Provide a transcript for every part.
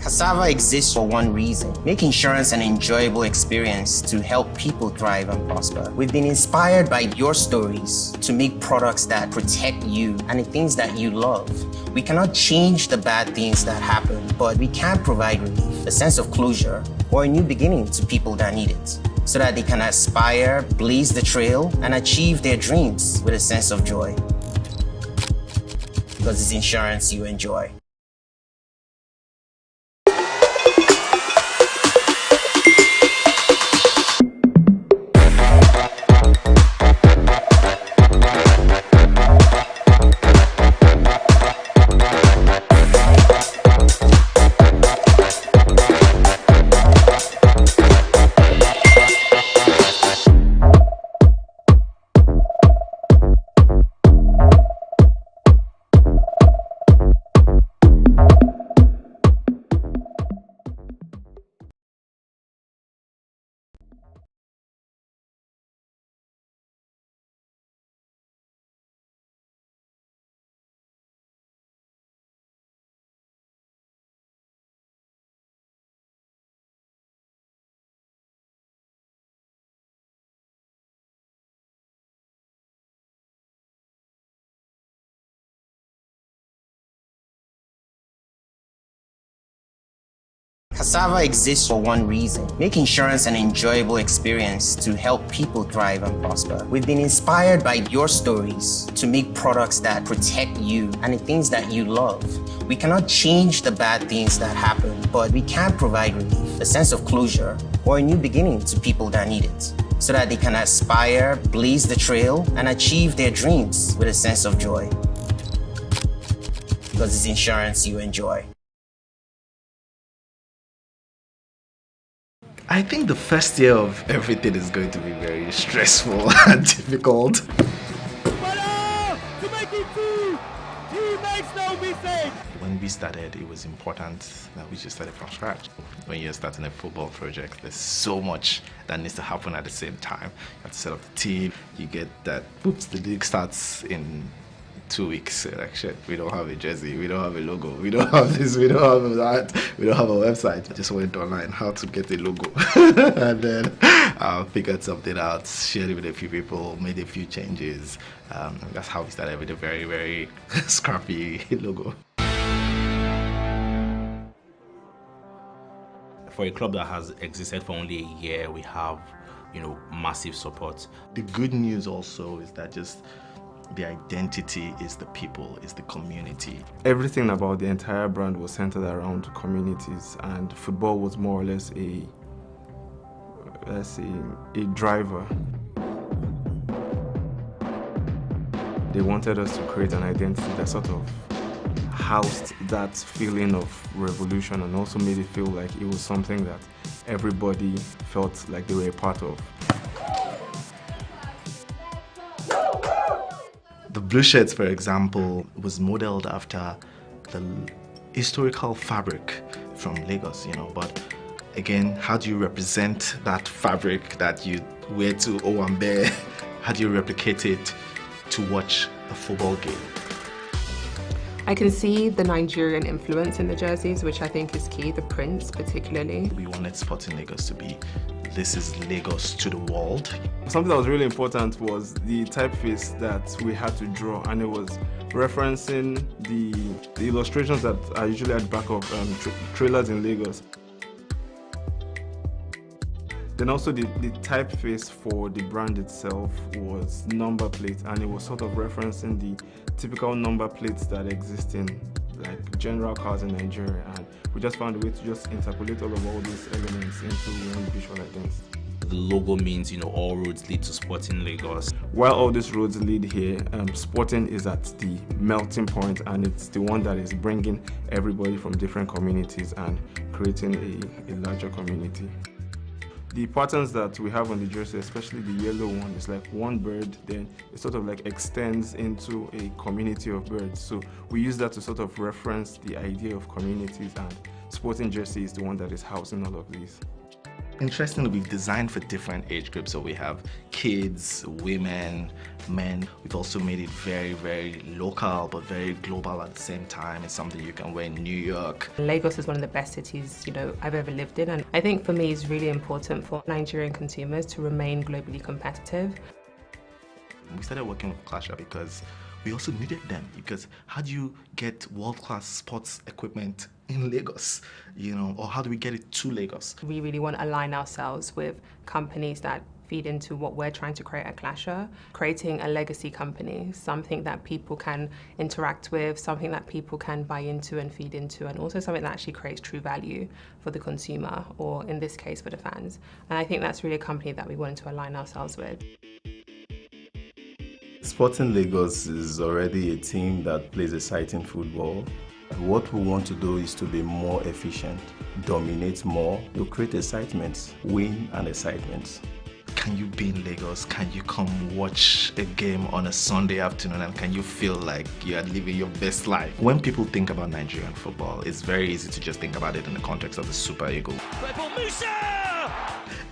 Cassava exists for one reason: make insurance an enjoyable experience to help people thrive and prosper. We've been inspired by your stories to make products that protect you and the things that you love. We cannot change the bad things that happen, but we can provide relief, a sense of closure, or a new beginning to people that need it, so that they can aspire, blaze the trail, and achieve their dreams with a sense of joy. Because it's insurance you enjoy. Cassava exists for one reason: make insurance an enjoyable experience to help people thrive and prosper. We've been inspired by your stories to make products that protect you and the things that you love. We cannot change the bad things that happen, but we can provide relief, a sense of closure, or a new beginning to people that need it, so that they can aspire, blaze the trail, and achieve their dreams with a sense of joy. Because it's insurance you enjoy. I think the first year of everything is going to be very stressful and difficult. When we started, it was important that we just started from scratch. When you're starting a football project, there's so much that needs to happen at the same time. You have to set up the team, you get that, oops, the league starts in 2 weeks. Like, shit, we don't have a jersey, we don't have a logo, we don't have this, we don't have that, we don't have a website. I just went online how to get a logo and then figured something out, shared it with a few people, made a few changes. That's how we started with a very, very scrappy logo. For a club that has existed for only a year, we have, massive support. The good news also is that just the identity is the people, is the community. Everything about the entire brand was centered around communities, and football was more or less a driver. They wanted us to create an identity that sort of housed that feeling of revolution and also made it feel like it was something that everybody felt like they were a part of. The blue shirts, for example, was modeled after the historical fabric from Lagos, but again, how do you represent that fabric that you wear to Owambe? How do you replicate it to watch a football game? I can see the Nigerian influence in the jerseys, which I think is key, the prints particularly. We wanted Sporting Lagos to be, this is Lagos to the world. Something that was really important was the typeface that we had to draw, and it was referencing the illustrations that are usually at the back of trailers in Lagos. Then also the typeface for the brand itself was number plate, and it was sort of referencing the typical number plates that exist in like general cars in Nigeria, and we just found a way to just interpolate all these elements into one visual identity. The logo means, all roads lead to Sporting Lagos. While all these roads lead here, Sporting is at the melting point, and it's the one that is bringing everybody from different communities and creating a larger community. The patterns that we have on the jersey, especially the yellow one, is like one bird, then it sort of like extends into a community of birds. So we use that to sort of reference the idea of communities, and Sporting jersey is the one that is housing all of these. Interestingly, we've designed for different age groups. So we have kids, women, men. We've also made it very, very local, but very global at the same time. It's something you can wear in New York. Lagos is one of the best cities, I've ever lived in. And I think for me, it's really important for Nigerian consumers to remain globally competitive. We started working with Clasher because we also needed them, because how do you get world-class sports equipment in Lagos, or how do we get it to Lagos? We really want to align ourselves with companies that feed into what we're trying to create at Clasher, creating a legacy company, something that people can interact with, something that people can buy into and feed into, and also something that actually creates true value for the consumer, or in this case, for the fans. And I think that's really a company that we wanted to align ourselves with. Sporting Lagos is already a team that plays exciting football. What we want to do is to be more efficient, dominate more, to create excitement, win and excitement. Can you be in Lagos? Can you come watch a game on a Sunday afternoon, and can you feel like you are living your best life? When people think about Nigerian football, it's very easy to just think about it in the context of the Super Eagles.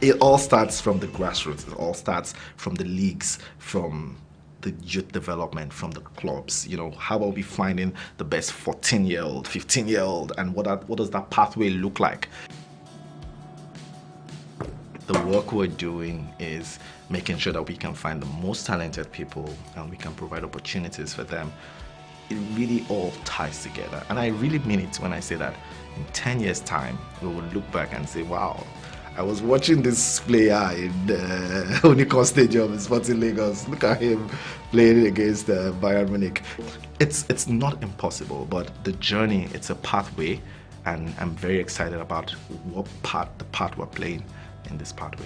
It all starts from the grassroots. It all starts from the leagues, from the youth development, from the clubs. How are we finding the best 14-year-old, 15-year-old, and what does that pathway look like? The work we're doing is making sure that we can find the most talented people and we can provide opportunities for them. It really all ties together. And I really mean it when I say that in 10 years' time, we will look back and say, wow, I was watching this player in Unicon Stadium in Sporting Lagos. Look at him playing against Bayern Munich. It's not impossible, but the journey, it's a pathway, and I'm very excited about the part we're playing in this pathway.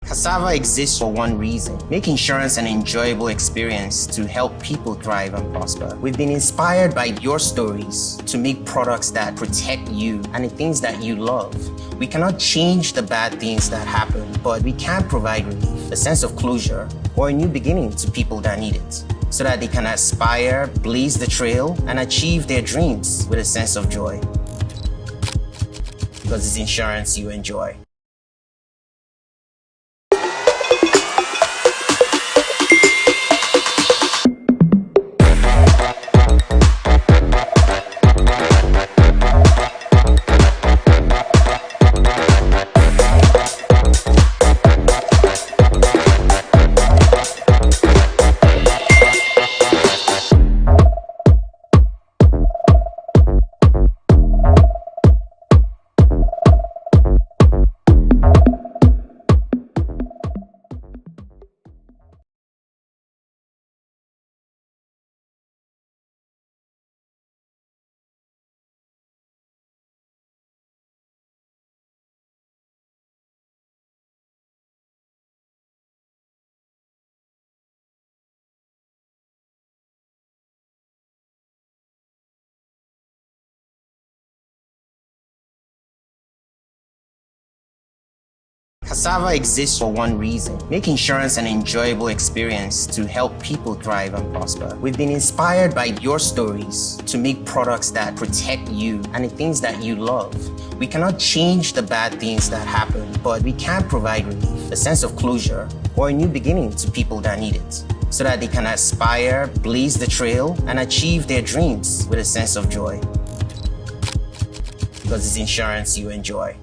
Cassava exists for one reason: make insurance an enjoyable experience to help people thrive and prosper. We've been inspired by your stories to make products that protect you and the things that you love. We cannot change the bad things that happen, but we can provide relief, a sense of closure, or a new beginning to people that need it, so that they can aspire, blaze the trail, and achieve their dreams with a sense of joy. Because it's insurance you enjoy. Cassava exists for one reason: make insurance an enjoyable experience to help people thrive and prosper. We've been inspired by your stories to make products that protect you and the things that you love. We cannot change the bad things that happen, but we can provide relief, a sense of closure, or a new beginning to people that need it, so that they can aspire, blaze the trail, and achieve their dreams with a sense of joy. because it's insurance you enjoy.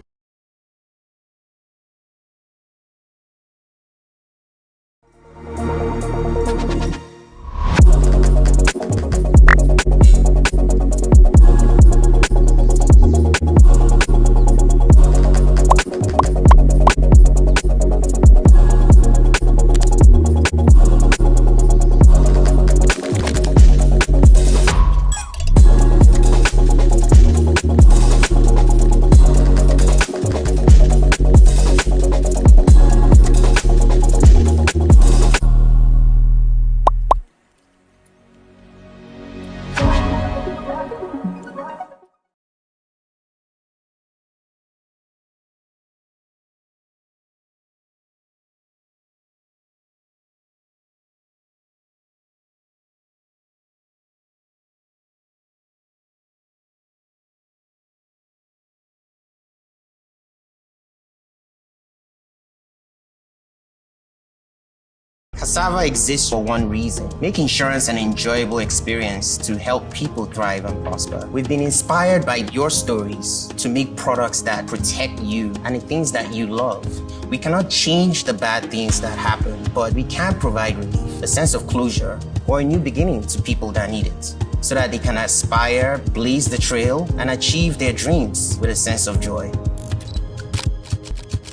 Cassava exists for one reason: make insurance an enjoyable experience to help people thrive and prosper. We've been inspired by your stories to make products that protect you and the things that you love. We cannot change the bad things that happen, but we can provide relief, a sense of closure, or a new beginning to people that need it, so that they can aspire, blaze the trail, and achieve their dreams with a sense of joy.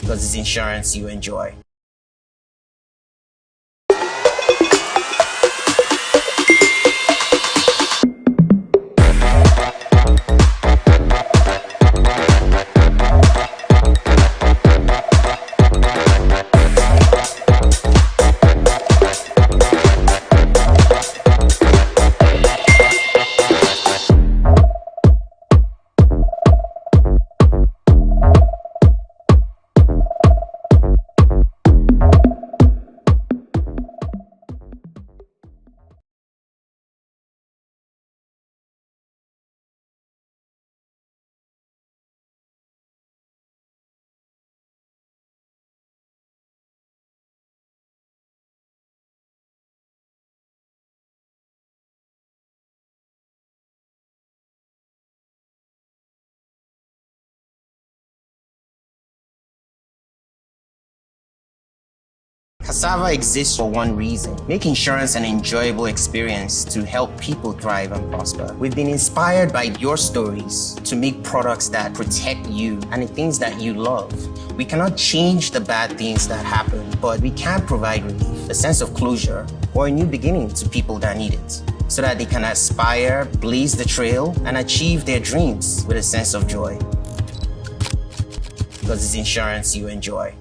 Because it's insurance you enjoy. Cassava exists for one reason: make insurance an enjoyable experience to help people thrive and prosper. We've been inspired by your stories to make products that protect you and the things that you love. We cannot change the bad things that happen, but we can provide relief, a sense of closure, or a new beginning to people that need it, so that they can aspire, blaze the trail, and achieve their dreams with a sense of joy. Because it's insurance you enjoy.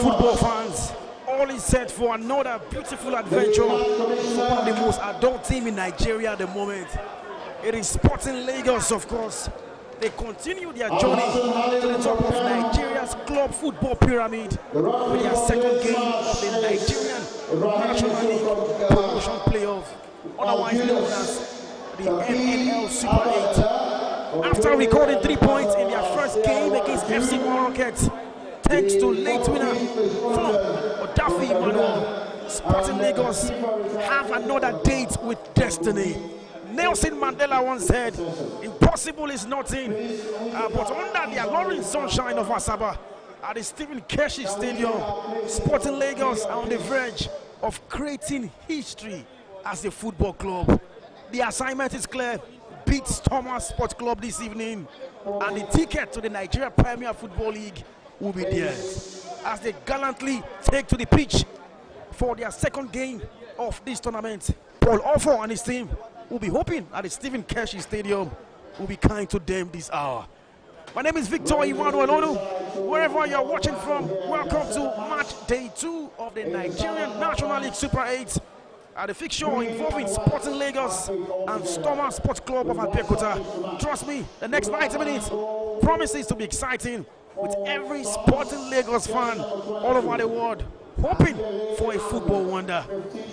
Football fans, all is set for another beautiful adventure for one of the most adult team in Nigeria at the moment. It is Sporting Lagos, of course. They continue their journey to the top of Nigeria's club football pyramid with their second game of the Nigerian National League promotion playoff, otherwise known as the NNL Super 8. After recording 3 points in their first game against FC Rockets, thanks to late winner from Odafi Emmanuel, Sporting Lagos have another date with destiny. Nelson Mandela once said, impossible is nothing, but under the alluring sunshine of Asaba at the Stephen Keshi Stadium, Sporting Lagos are on the verge of creating history as a football club. The assignment is clear: beat Thomas Sport Club this evening and the ticket to the Nigeria Premier Football League will be theirs as they gallantly take to the pitch for their second game of this tournament. Paul Offo and his team will be hoping at the Stephen Keshi Stadium will be kind to them this hour. My name is Victor Iwanu. Wherever you're watching from, welcome to match day 2 of the Nigerian National League Super 8. The fixture involving Sporting Lagos and Stormer Sports Club of Abeokuta. Trust me, the next 90 minutes promises to be exciting with every Sporting Lagos fan all over the world hoping for a football wonder.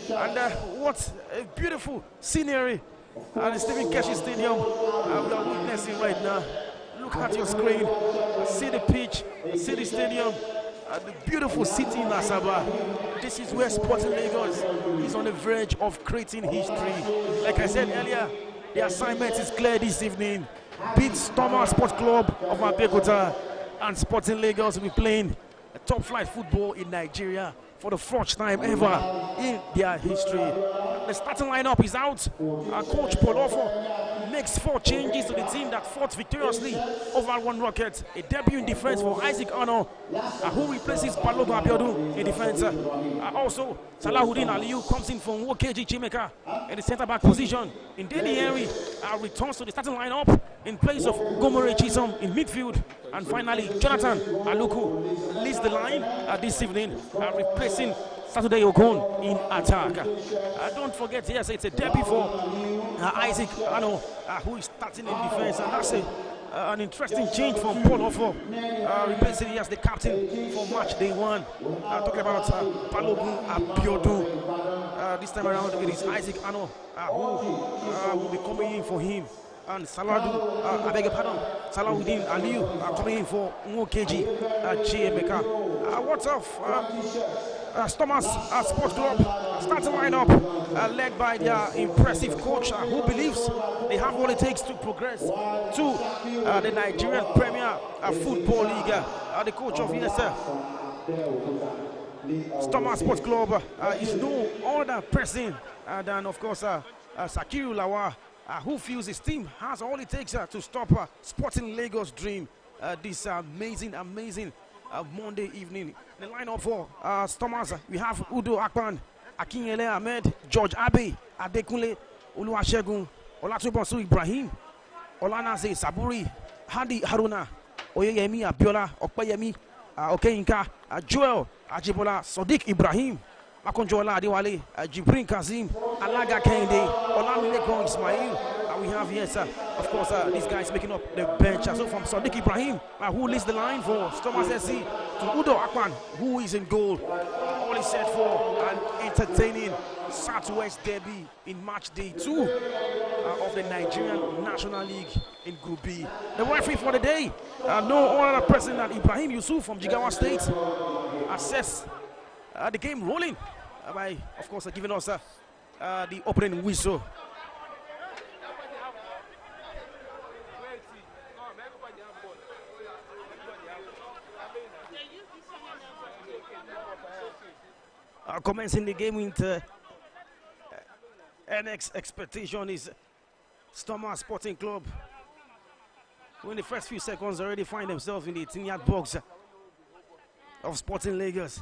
And what a beautiful scenery at the Stephen Keshi Stadium we are witnessing right now. Look at your screen, see the pitch, see the stadium, the beautiful city in Asaba. This is where Sporting Lagos is on the verge of creating history. Like I said earlier, the assignment is clear this evening. Beat Stormer Sports Club of Abeokuta, and Sporting Lagos will be playing a top flight football in Nigeria for the first time ever in their history. The starting lineup is out. Coach Paul Offo makes 4 changes to the team that fought victoriously over One Rocket. A debut in defense for Isaac Ano, who replaces Balogun Abiodun in defense. Also, Salahuddin Aliyu comes in from Wokeji Chimeka in the center-back position. Ndidi Henry returns to the starting lineup in place of Gomore Chisom in midfield. And finally, Jonathan Aluku leads the line this evening, replacing Saturday Okon in attack. Don't forget, yes, it's a debut for Isaac Ano, who is starting in defense, and that's an interesting change from Paul Offo, replacing as the captain for match day 1. Talking about Balogun Abiodun. This time around, it is Isaac Ano who will be coming in for him. And I beg your pardon, Salahuddin Aliyu coming in for Nwokeji Chiemeka. What's up? Stormers Sports Club starting lineup led by their impressive coach who believes they have what it takes to progress to the Nigerian Premier Football League. The coach of ESL Stormers Sports Club is no other person than, of course, Sakiru Lawa, who feels his team has all it takes to stop Sporting Lagos' dream this amazing Monday evening. The lineup for Stormers, we have Udo Akpan, Akinyele Ahmed, George Abe, Adekunle Oluwasegun, Olatubosu Ibrahim, Olanaze Saburi, Hadi Haruna, Oyeyemi Abiola, Okpeyemi, Okeyinka, Joel Ajibola, Sadiq Ibrahim, Makonjola Adewale, Jibrin Kazim, Alaga Kende, Olamilekon Ismail. We have, yes, of course, these guys making up the bench. So from Sadiq Ibrahim, who leads the line for Stormers SC, to Udo Akpan, who is in goal. All is set for an entertaining Southwest derby in match day 2 of the Nigerian National League in Group B. The referee for the day, no other person than Ibrahim Yusuf from Jigawa State, assess the game rolling by, of course, giving us the opening whistle. Commencing the game with NX expectation is Stormer Sporting Club, who in the first few seconds already find themselves in the 18-yard box of Sporting Lagos.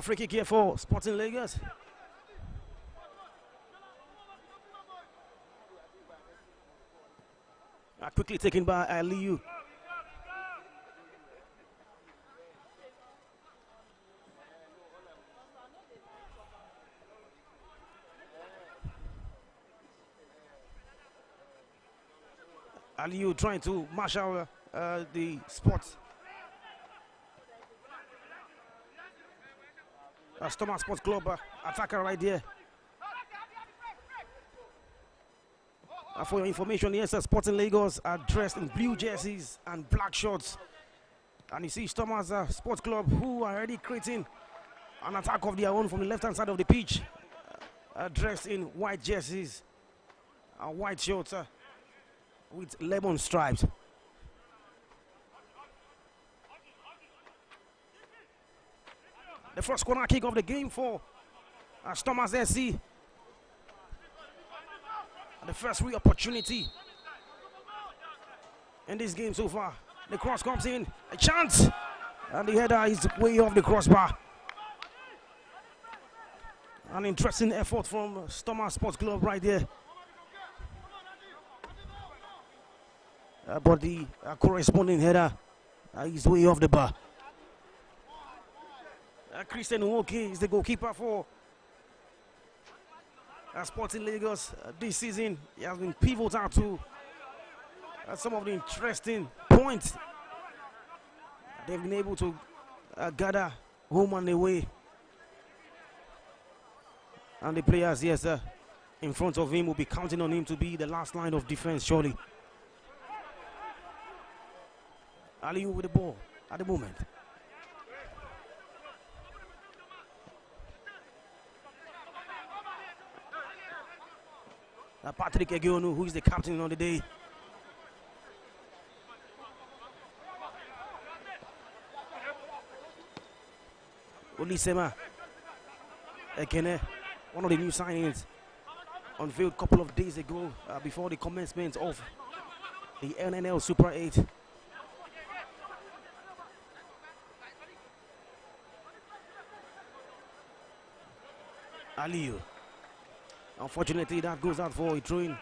Free kick here for Sporting Lagos. Quickly taken by Aliyu. Aliyu trying to marshal the spot. Stormer Sports Club attacker right there. For your information, yes, Sporting Lagos are dressed in blue jerseys and black shorts. And you see Stormers Sports Club, who are already creating an attack of their own from the left-hand side of the pitch, dressed in white jerseys and white shorts. with lemon stripes. The first corner kick of the game for Thomas SC. The first real opportunity in this game so far. The cross comes in, a chance, and the header is way off the crossbar. An interesting effort from Thomas Sports Club right there. But the corresponding header is way off the bar. Christian Nwoke is the goalkeeper for Sporting Lagos this season. He has been pivotal to some of the interesting points they've been able to gather home and away. And the players, yes, in front of him will be counting on him to be the last line of defense, surely. Aliyu with the ball at the moment. Patrick Egeonu, who is the captain on the day. Olisema Ekene, one of the new signings, unveiled a couple of days ago before the commencement of the NNL Super 8. Aliyu. Unfortunately, that goes out for a throw-in.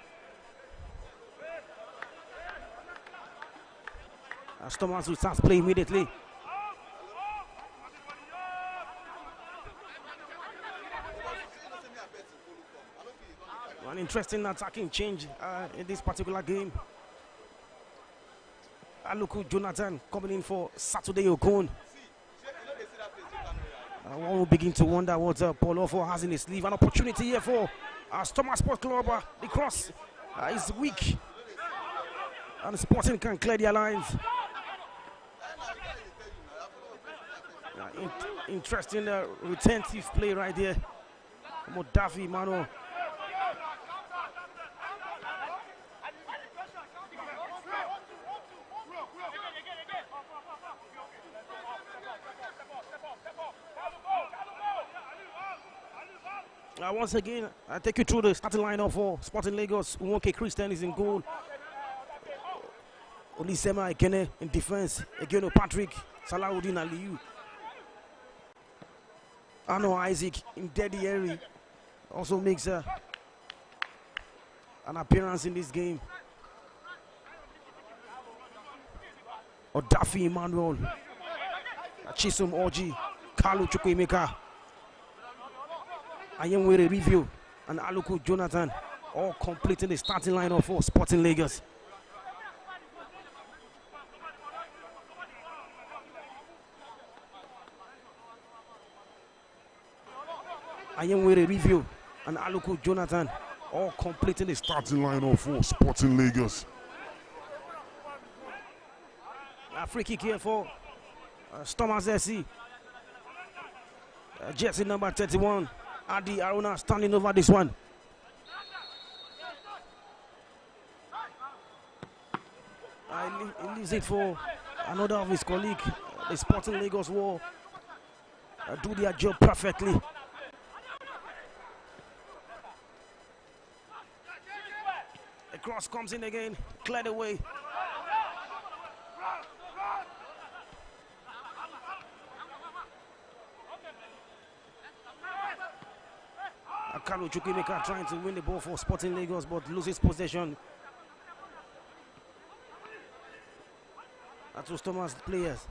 Thomas will start play immediately. An interesting attacking change in this particular game. Aluku Jonathan coming in for Saturday Okon. One will begin to wonder what Paul Ofo has in his sleeve. An opportunity here for Thomas Sports Club. The cross is weak, and Sporting can clear their lines. Interesting retentive play right there. Modafi Mano. Once again, I take you through the starting lineup for Sporting Lagos. Nwoke Christian is in goal. Olisema Ekene in defense. Again, Patrick Salahuddin Aliyu. Ano Isaac in Deddy Eri also makes an appearance in this game. Odafi Emmanuel, Chisum Oji, Kalu Chukwuemeka, Ayenwere Review, and Aluku Jonathan, all completing the starting lineup for Sporting Lagos. Ayenwere Review and Aluku Jonathan, all completing the starting lineup for Sporting Lagos. A free kick here for Thomas SC. Jersey number 31. Adi Aruna standing over this one. He leaves it for another of his colleagues. The Sporting Lagos will do their job perfectly. The cross comes in again, cleared away. Kalu Chukwuemeka trying to win the ball for Sporting Lagos, but loses possession. That was Thomas' players.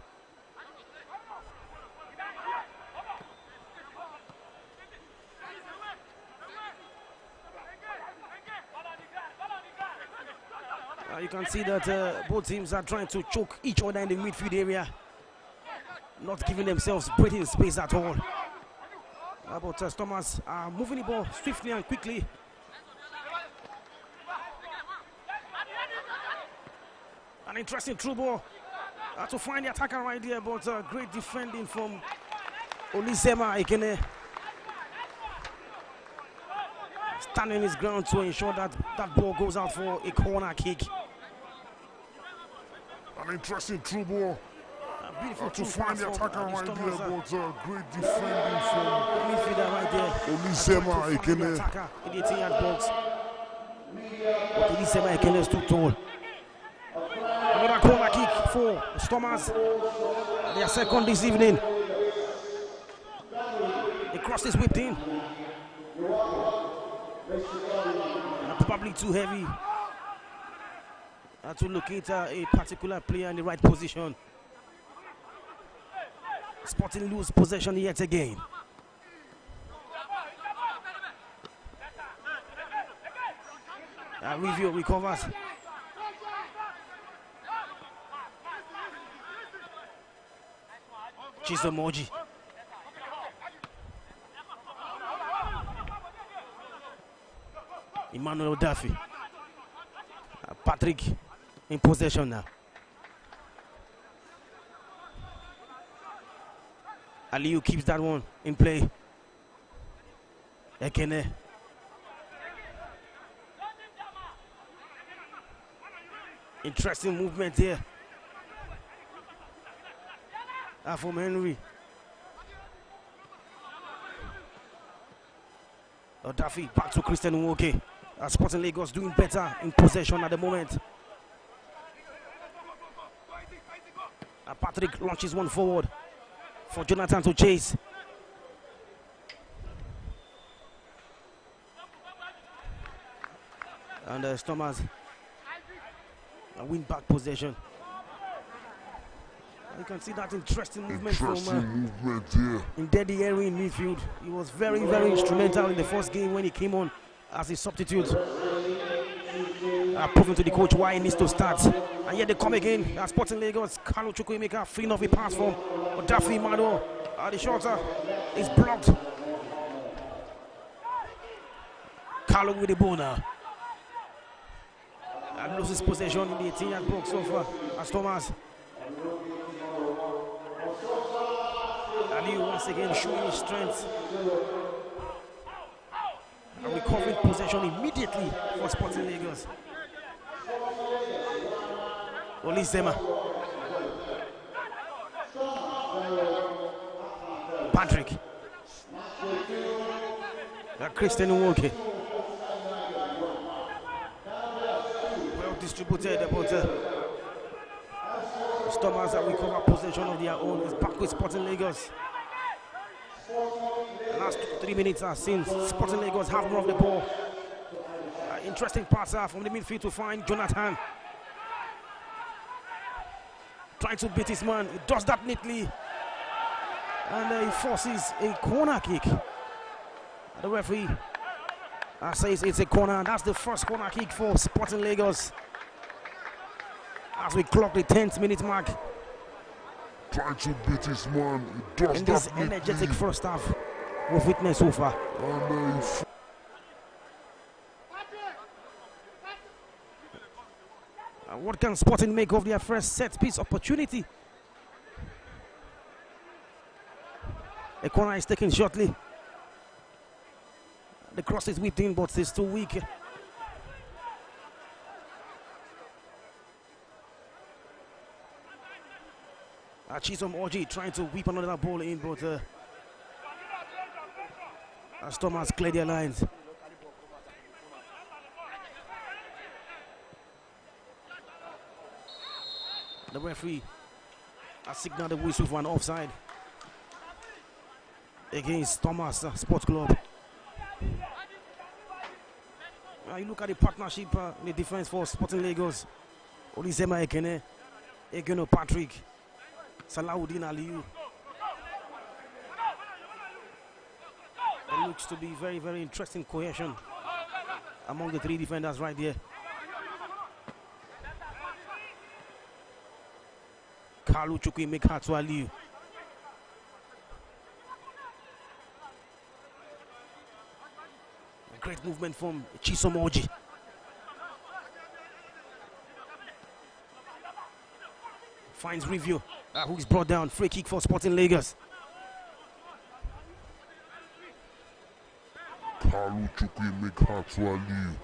You can see that both teams are trying to choke each other in the midfield area, not giving themselves breathing space at all. But Thomas moving the ball swiftly and quickly. An interesting through ball to find the attacker right there, but great defending from Olisema Ekene. Standing his ground to ensure that that ball goes out for a corner kick. An interesting through ball. Beautiful To find the attacker right there, Thomas, but great defending from midfielder right there. Olisema Ekene. Attacker in the 18-yard box. But Olisema Ekene is too tall. Another corner kick for Stormers. Their second this evening. The cross is whipped in. And probably too heavy to locate a particular player in the right position. Sporting lose possession yet again. Review recovers. Chisomoji. Emmanuel Duffy. Patrick in possession now. Aliyu keeps that one in play. Ekene. Interesting movement here. From Henry. Duffy back to Christian Nwoke. Sporting Lagos doing better in possession at the moment. Patrick launches one forward for Jonathan to chase. And Stormers win back possession. You can see that interesting movement from Ndedi Henry in midfield. He was very, very instrumental in the first game when he came on as a substitute. Proving to the coach why he needs to start. And yet they come again. Sporting Lagos, Carlo Chukwuemeka freeing off a pass from Daffy Mado. The shorter is blocked. Carlo with the ball now. And loses possession in the 18-yard box so far as Thomas. Aliyu once again showing his strength. And recovering possession immediately for Sporting Lagos. Olisema. Patrick. Christian Nwoke. Well distributed, but Stormers that recover possession of their own is back with Sporting Lagos. The last 3 minutes are since Sporting Lagos have more of the ball. Interesting pass from the midfield to find Jonathan. Trying to beat his man. He does that neatly. And he forces a corner kick. The referee says it's a corner. That's the first corner kick for Sporting Lagos. As we clock the 10th minute mark. Trying to beat his man. He does in this that energetic first half we've witnessed so far. What can Sporting make of their first set piece opportunity? A corner is taken shortly. The cross is whipped in, but it's too weak. Chisom Orji trying to whip another ball in, but Thomas cleared their lines. The referee has signaled the whistle for an offside against Thomas Sports Club. You look at the partnership in the defense for Sporting Lagos. Olisema Ekene, Egeno Patrick, Salahuddin Aliyu. It looks to be very, very interesting cohesion among the three defenders right there. Carlo Chukwuemeka to Aliyu. A great movement from Chisom Orji. Finds review. Who is brought down. Free kick for Sporting Lagos. Carlo Chukwuemeka to Aliyu.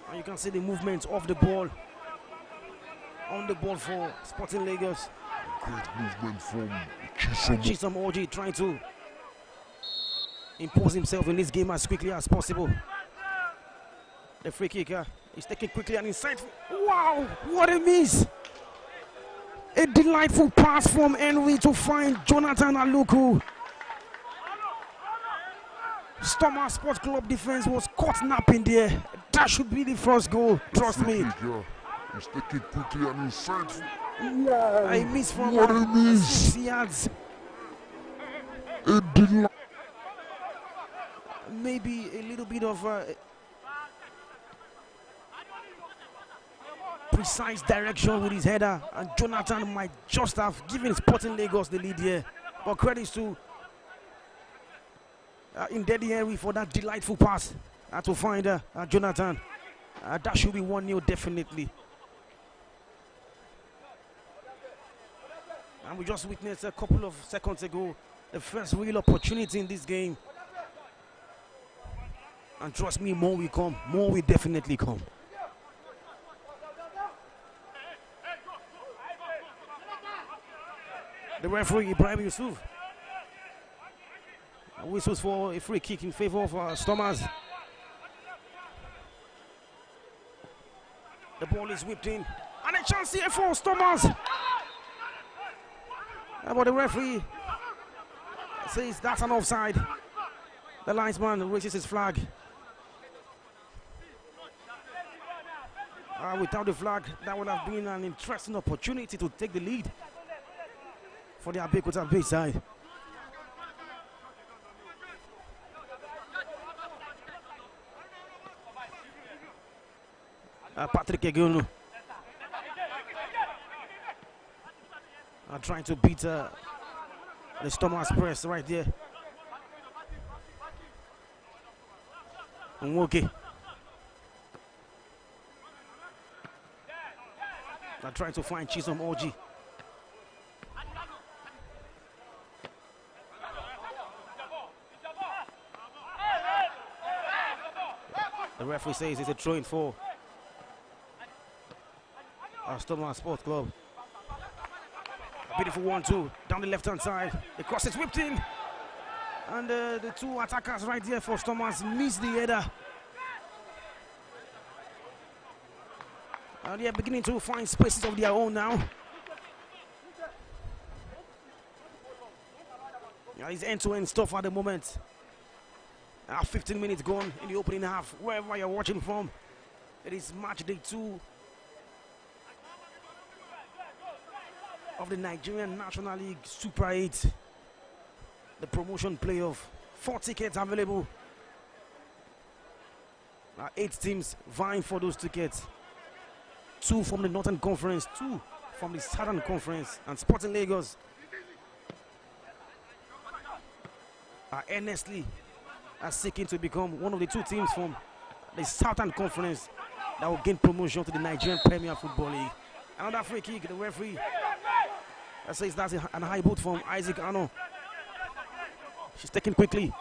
And you can see the movement of the ball. On the ball for Sporting Lagos. Great movement from Chisom. Chisom Oji trying to impose himself in this game as quickly as possible. The free kicker is taken quickly and inside. Wow, what a miss! A delightful pass from Henry to find Jonathan Aluku. Stormers Sports Club defense was caught napping there. That should be the first goal, trust me. He's taking quickly and inside. Wow. I miss from what a miss. 6 yards. Maybe a little bit of precise direction with his header, and Jonathan might just have given Sporting Lagos the lead here. But credits to Ndedi Henry for that delightful pass to find Jonathan. That should be 1-0 definitely. And we just witnessed a couple of seconds ago the first real opportunity in this game. And trust me, more will come. More will definitely come. The referee, Ibrahim Yusuf, whistles for a free kick in favor of Stormers. The ball is whipped in. And a chance here for Stormers. But the referee says that's an offside. The linesman raises his flag. Without the flag, that would have been an interesting opportunity to take the lead for the Abeokuta Bay side. Patrick Egonu trying to beat the Stormers press right there. Nwoke trying to find Chisom Oji. The referee says it's a throw-in for Stormers Sports Club. A beautiful 1-2 down the left-hand side. The cross is whipped in. And the two attackers right there for Stormers miss the header. They are beginning to find spaces of their own now. It's end-to-end stuff at the moment. 15 minutes gone in the opening half. Wherever you're watching from, it is match day 2 of the Nigerian National League Super 8. The promotion playoff. 4 tickets available. 8 teams vying for those tickets. 2 from the Northern Conference, 2 from the Southern Conference, and Sporting Lagos are earnestly seeking to become one of the 2 teams from the Southern Conference that will gain promotion to the Nigerian Premier Football League. Another free kick, the referee says that's an high boot from Isaac Ano. She's taken quickly.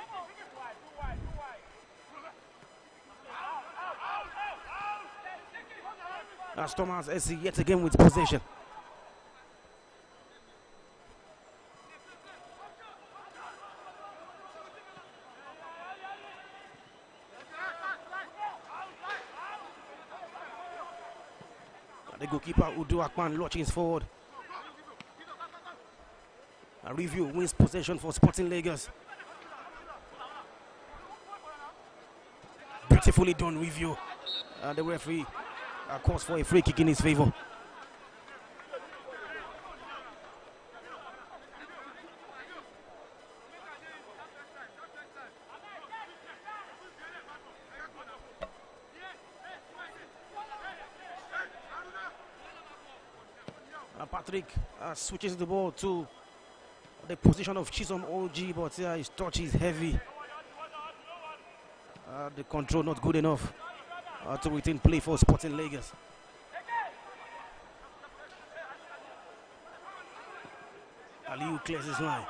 Stormers SC yet again with possession. The goalkeeper Udo Akpan launches forward. A review wins possession for Sporting Lagos. Beautifully done review. The referee calls for a free kick in his favor. Patrick switches the ball to the position of Chisom OG, but his touch is heavy. The control not good enough to retain play for Sporting Lagos. Aliu clears his line.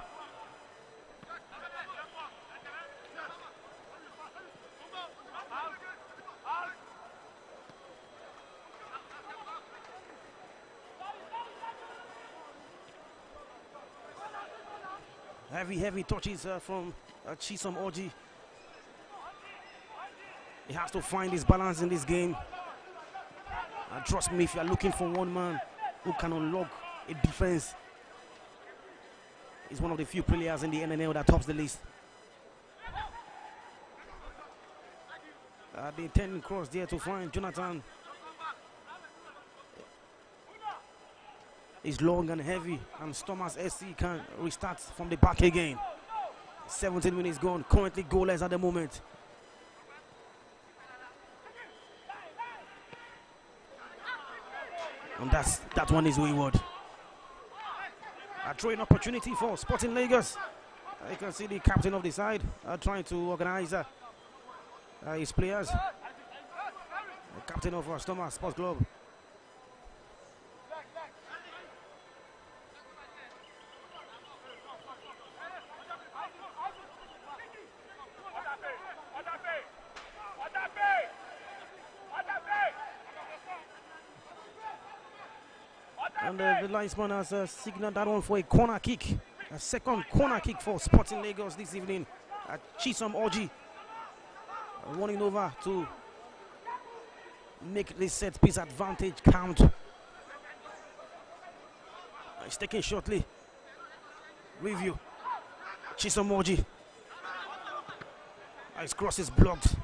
Heavy touches from Chisom Oji. He has to find his balance in this game. Trust me, if you are looking for one man who can unlock a defense, he's one of the few players in the NNL that tops the list. The intending cross there to find Jonathan. It's long and heavy, and Thomas SC can restart from the back again. 17 minutes gone, currently goalless at the moment. And that one is wayward. A throwing opportunity for Sporting Lagos. You can see the captain of the side trying to organize his players. The captain of Stoma Sports Club. And the linesman has signaled that one for a corner kick. A second corner kick for Sporting Lagos this evening. Chisom Oji running over to make this set piece advantage count. It's taken shortly. Review. Chisom Oji. His cross is blocked.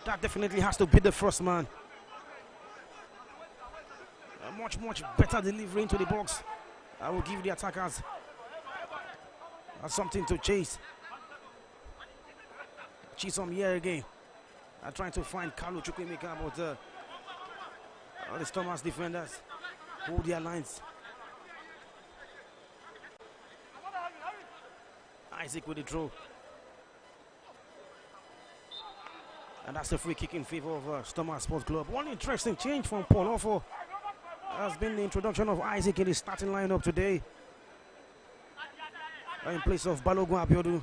That definitely has to be the first man. Much better delivery into the box. I will give the attackers something to chase. Chisom here again. Trying to find Carlo Chukwemeka, but the Thomas defenders hold their lines. Isaac with the throw. And that's a free kick in favor of Thomas Sports Club. One interesting change from Paul Offo has been the introduction of Isaac in the starting lineup today in place of Balogun Abiodun.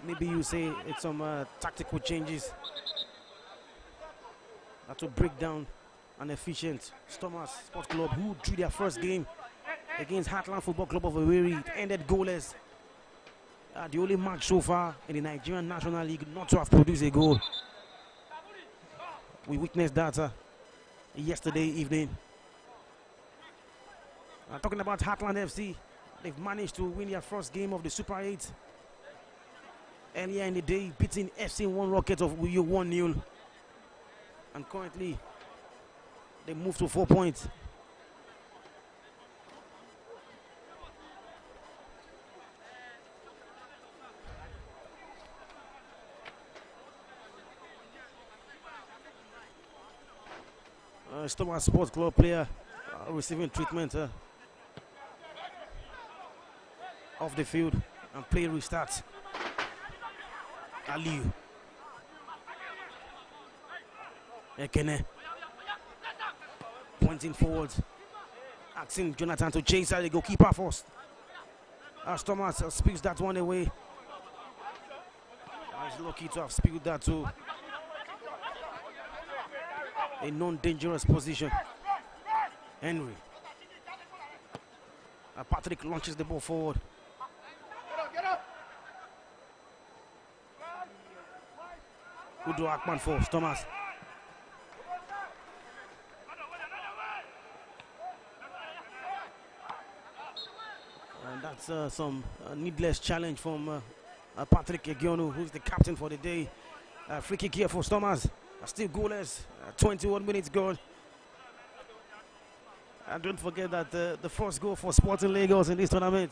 Maybe you say it's some tactical changes to break down an efficient Thomas Sports Club who drew their first game against Heartland Football Club of Owerri. It ended goalless. The only match so far in the Nigerian National League not to have produced a goal. We witnessed that yesterday evening. Talking about Heartland FC, they've managed to win their first game of the Super 8 earlier in the day, beating FC1 Rockets of Uyo 1-0. And currently, they move to 4 points. Thomas Sports Club player receiving treatment off the field, and play restarts. Aliu Ekene pointing forward, asking Jonathan to chase out the goalkeeper first. As Thomas spills that one away. He's lucky to have spilled that too. A non-dangerous position. Henry. Patrick launches the ball forward. Udo Akman for Thomas. And that's some needless challenge from Patrick Egionu, who's the captain for the day. Free kick here for Thomas. Still goalless. 21 minutes gone. And don't forget that the first goal for Sporting Lagos in this tournament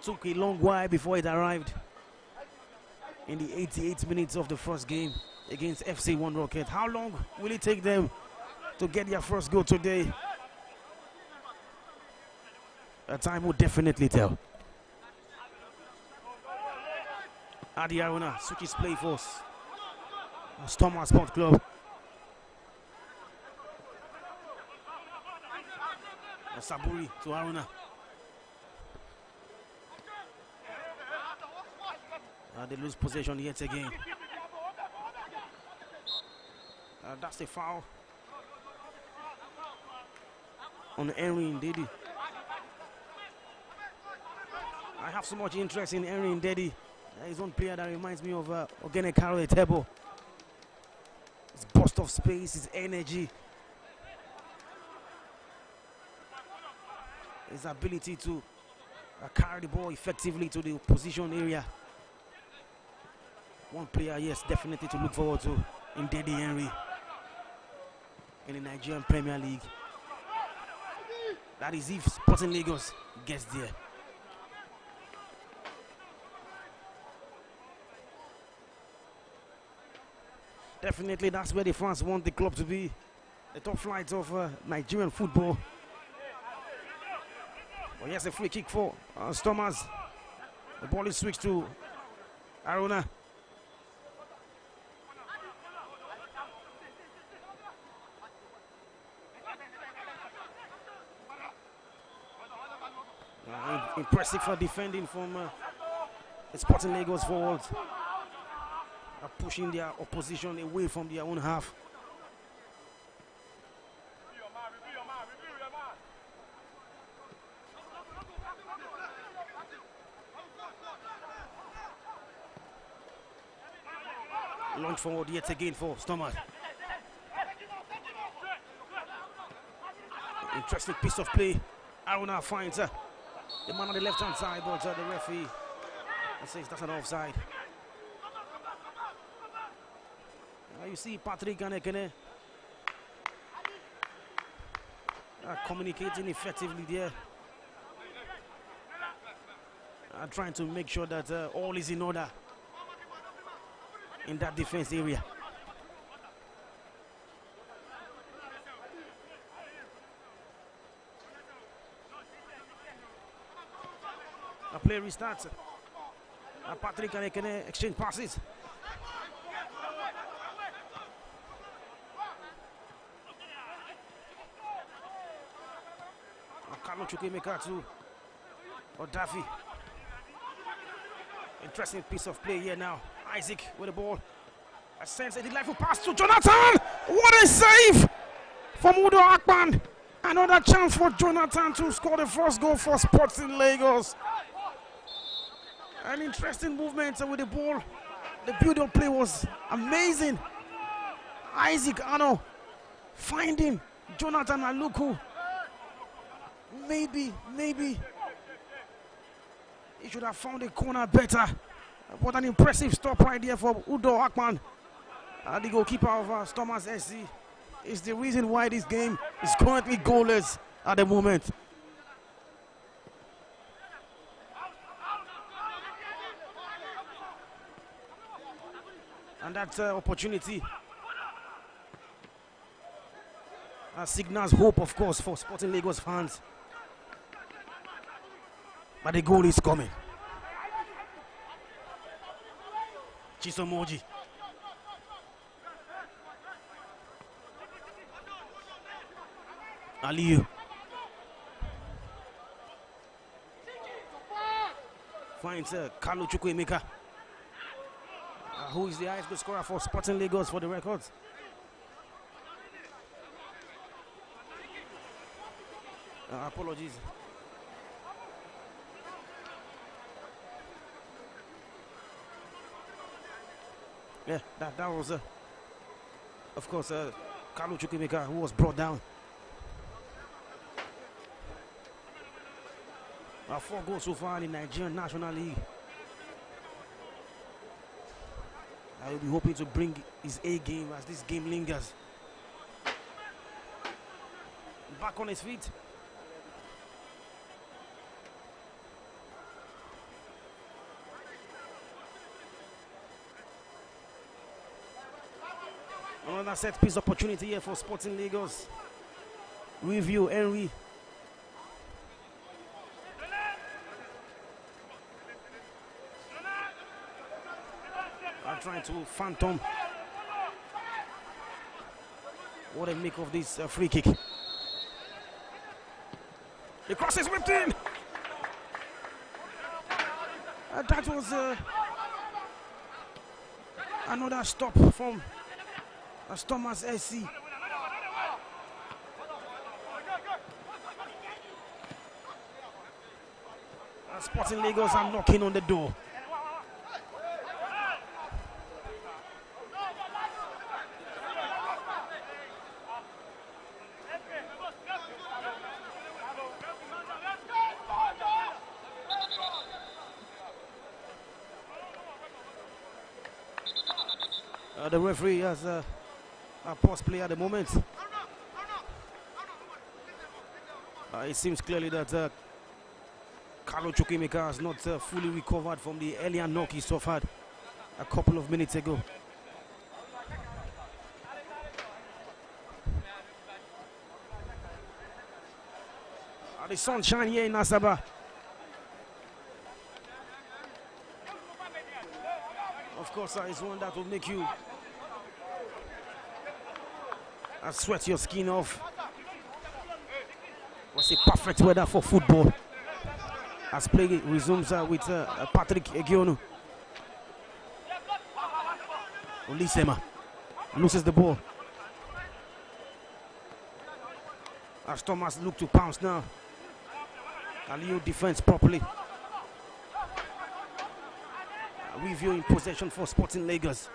took a long while before it arrived. In the 88 minutes of the first game against FC1 Rocket. How long will it take them to get their first goal today? Time will definitely tell. Adi Aruna switches play force. Thomas Sports Club. Saburi to Aruna. They lose possession yet again. That's the foul. on Henry Ndidi. I have so much interest in Henry Ndidi. He's one player that reminds me of Ogene Karo Etebo. His burst of space, his energy, his ability to carry the ball effectively to the opposition area. One player, yes, definitely to look forward to in Ndidi Henry in the Nigerian Premier League. That is if Sporting Lagos gets there. Definitely, that's where the fans want the club to be. The top flight of Nigerian football. But yes, a free kick for Stormers. The ball is switched to Aruna. Impressive for defending from the Sporting Lagos forwards. Pushing their opposition away from their own half. Launch forward yet again for Stormers. Interesting piece of play. Aruna finds the man on the left hand side, but the referee says that's an offside. You see Patrick Anekene communicating effectively there. Trying to make sure that all is in order in that defense area. A play restarts. Patrick Anekene exchange passes. Chukwemeka to Odafi. Interesting piece of play here now. Isaac with the ball. A sense a delightful pass to Jonathan. What a save from Udo Akpan. Another chance for Jonathan to score the first goal for Sporting Lagos. An interesting movement with the ball. The build-up play was amazing. Isaac Ano finding Jonathan Aluku. Maybe he should have found a corner better. What an impressive stop right there for Udo Akpan, the goalkeeper of Stormers SC. Is the reason why this game is currently goalless at the moment. And that opportunity signals hope, of course, for Sporting Lagos fans. But the goal is coming. Chisomoji. Aliyu. Finds Carlo Chukwemeka, who is the highest goal scorer for Sporting Lagos for the records. Apologies. Yeah, that was, of course, Carlo Chukwemeka, who was brought down. 4 goals so far in the Nigerian National League. I will be hoping to bring his A game as this game lingers. Back on his feet. Another set piece opportunity here for Sporting Lagos. Review Henry. I'm trying to phantom what a make of this free kick. The cross is whipped in. That was another stop from Stormers SC. Sporting Lagos are knocking on the door. The referee has a pause play at the moment. It seems clearly that Carlo Chukwuemeka has not fully recovered from the earlier knock he suffered a couple of minutes ago. The sunshine here in Asaba. Of course, it's one that will make you sweat your skin off. Was a perfect weather for football. As play resumes with Patrick Egionu. Olisema loses the ball. As Thomas look to pounce now. Aliyu defends properly. Review in possession for Sporting Lagos.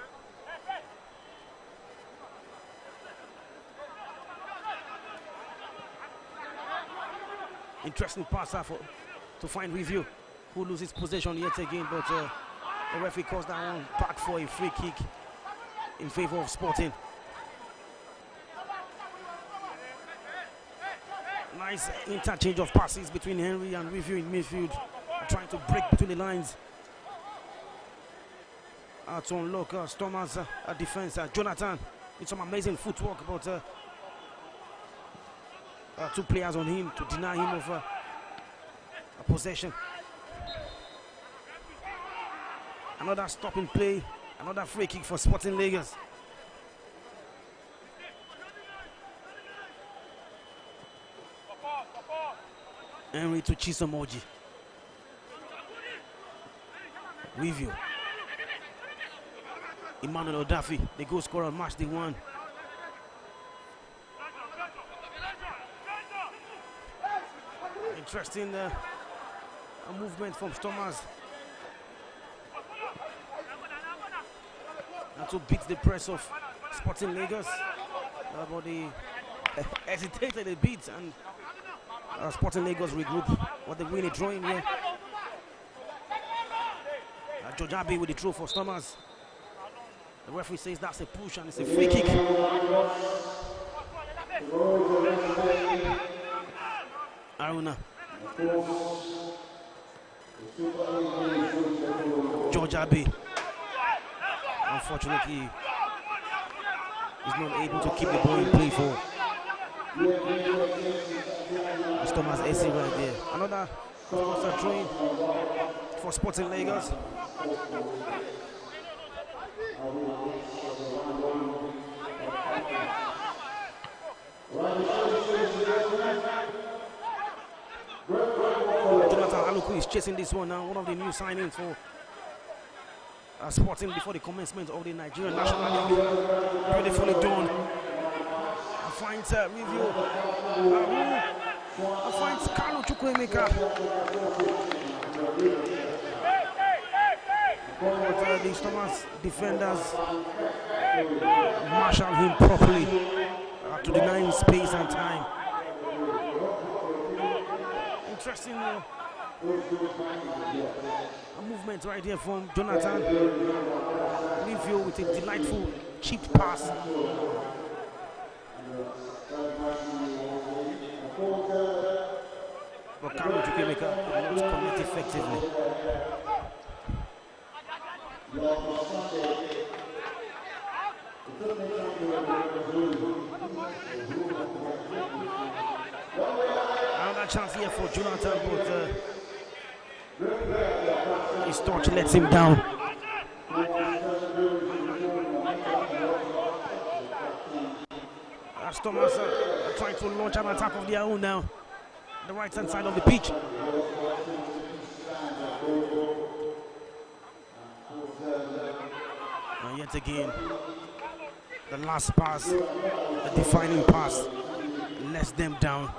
Interesting pass to find Review, who loses possession yet again, but the referee calls that one back for a free kick in favor of Sporting. Nice interchange of passes between Henry and Review in midfield, trying to break between the lines. To unlock Stormers' defense. Jonathan with some amazing footwork, but two players on him to deny him of a possession. Another stopping play, another free kick for Sporting Lagos. Henry to Chisomoji. Review. Emmanuel Odafi, the goal scorer, match the one. Interesting movement from Stormers. And to beat the press of Sporting Lagos. But they hesitated a bit, and Sporting Lagos regroup. What they really drawing here. George Abbey with the throw for Stormers. The referee says that's a push and it's a free kick. Aruna. George Abbey. Unfortunately, he's not able to keep the ball in play for Thomas AC right there. Another throwing for Sporting Lagos. Jonathan Aluku is chasing this one now, one of the new signings for Sporting before the commencement of the Nigerian National League. Beautifully done. Finds Review. Finds Carlo Chukwuemeka. But the Stormers defenders marshal him properly to deny him space and time. Interesting movement right here from Jonathan. Review with a delightful cheap pass. But Carlo Chukwuemeka could not commit effectively. Another chance here for Jonathan, but his touch lets him down. Stormers are trying to launch an attack of their own now. The right hand side of the pitch. And yet again, the last pass, the defining pass, lets them down.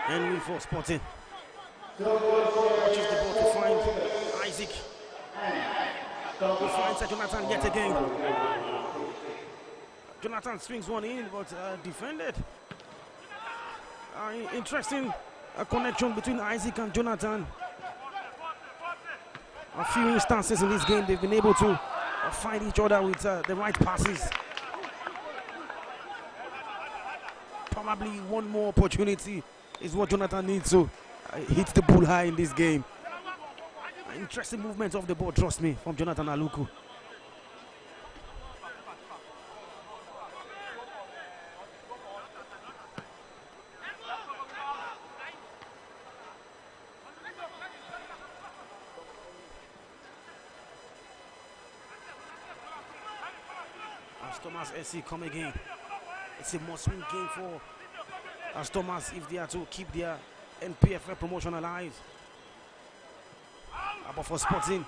And we for Sporting. Watches the ball to find Isaac. He finds Jonathan yet again. Jonathan swings one in, but defended. Interesting connection between Isaac and Jonathan. A few instances in this game, they've been able to find each other with the right passes. Probably one more opportunity is what Jonathan needs to hit the bull high in this game. Interesting movement of the ball, trust me, from Jonathan Aluku. As Thomas SC come again. It's a must-win game for As Thomas if they are to keep their NPFL promotion alive. But for Sporting,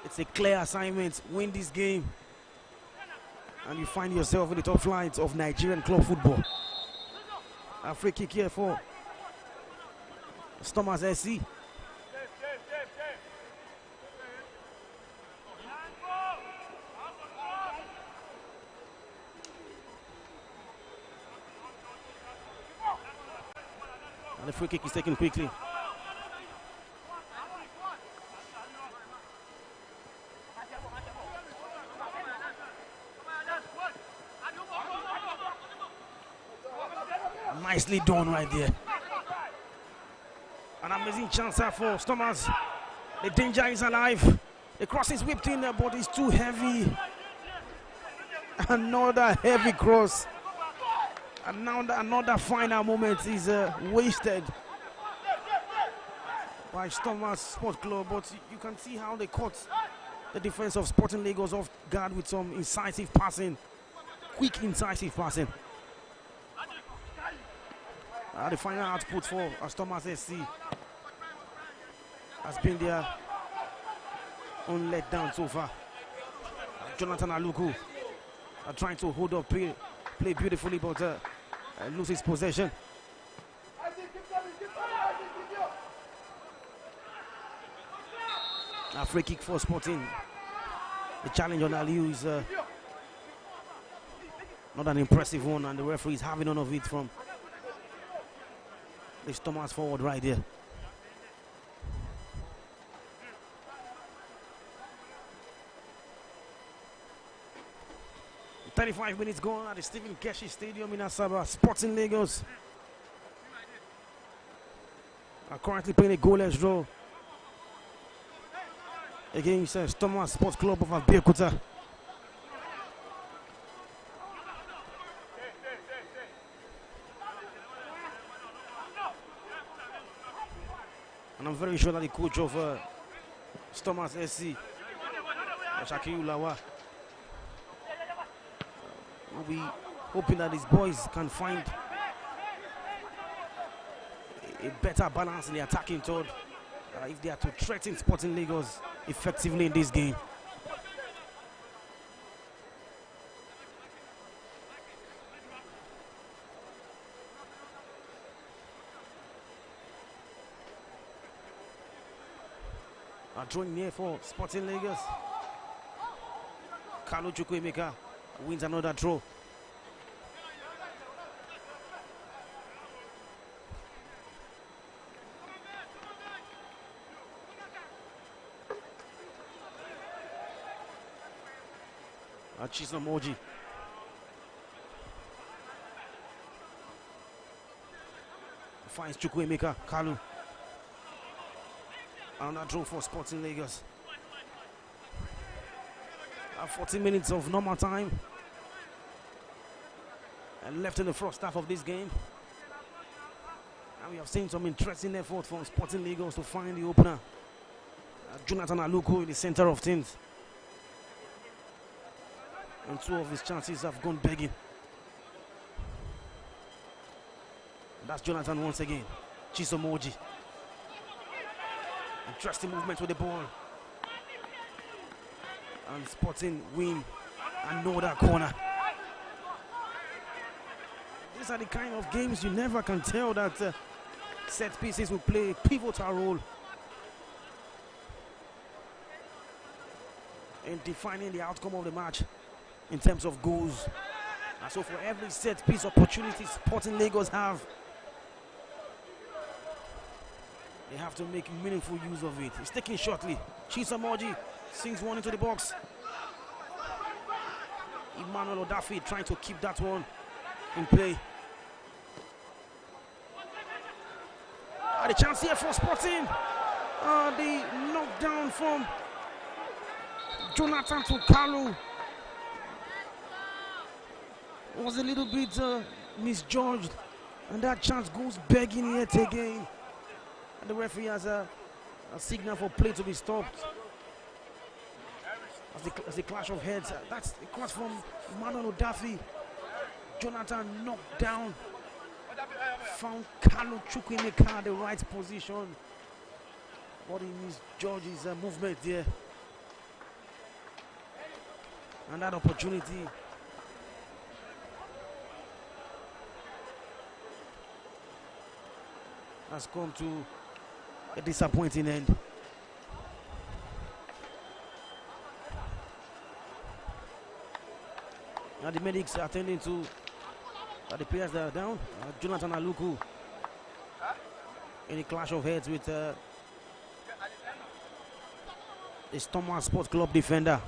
it's a clear assignment. Win this game and you find yourself in the top flight of Nigerian club football. A free kick here for Thomas SC. And the free kick is taken quickly. Nicely done right there. An amazing chance for Thomas. The danger is alive. The cross is whipped in there, but it's too heavy. Another heavy cross. And now another final moment is wasted by Thomas Sport Club. But you can see how they caught the defense of Sporting Lagos off guard with some incisive passing. Quick, incisive passing. The final output for Thomas SC has been their own letdown so far. Jonathan Aluku are trying to hold up, play beautifully, but loses possession. A free kick for Sporting. The challenge on Aliu is not an impressive one, and the referee is having none of it from this Thomas forward right there. "35 minutes gone at the Stephen Keshi Stadium in Asaba. Sporting Lagos are currently playing a goalless draw against Thomas Sports Club of Abeokuta. And I'm very sure that the coach of Thomas SC, Shakiru Lawa, will be hoping that his boys can find a better balance in the attacking third if they are to threaten Sporting Lagos effectively in this game. Drawing near for Sporting Lagos. Carlo Chukwuemeka wins another draw. Chisomoji finds Chukwuemeka. Kalu. Another draw for Sporting Lagos. 40 minutes of normal time and left in the first half of this game. And we have seen some interesting effort from Sporting Lagos to find the opener. Jonathan Aluku in the center of things. And two of his chances have gone begging. And that's Jonathan once again. Chisomoji. Interesting movement with the ball. And Sporting win Another corner. These are the kind of games you never can tell that set pieces will play a pivotal role in defining the outcome of the match in terms of goals. And so for every set piece opportunity Sporting Lagos have, they have to make meaningful use of it. It's taken shortly. Chisamoji sings one into the box. Emmanuel Odafe trying to keep that one in play. The chance here for Sporting. The knockdown from Jonathan to Kalu was a little bit misjudged, and that chance goes begging yet again. And the referee has a signal for play to be stopped. As the clash of heads, that's a cross from Emmanuel Odafe. Jonathan knocked down, found Kalu Chukwemeka at the right position, but he misjudged his movement there. And that opportunity has come to a disappointing end. Now the medics are attending to the players that are down. Jonathan Aluku in a clash of heads with the Stomach Sports Club defender.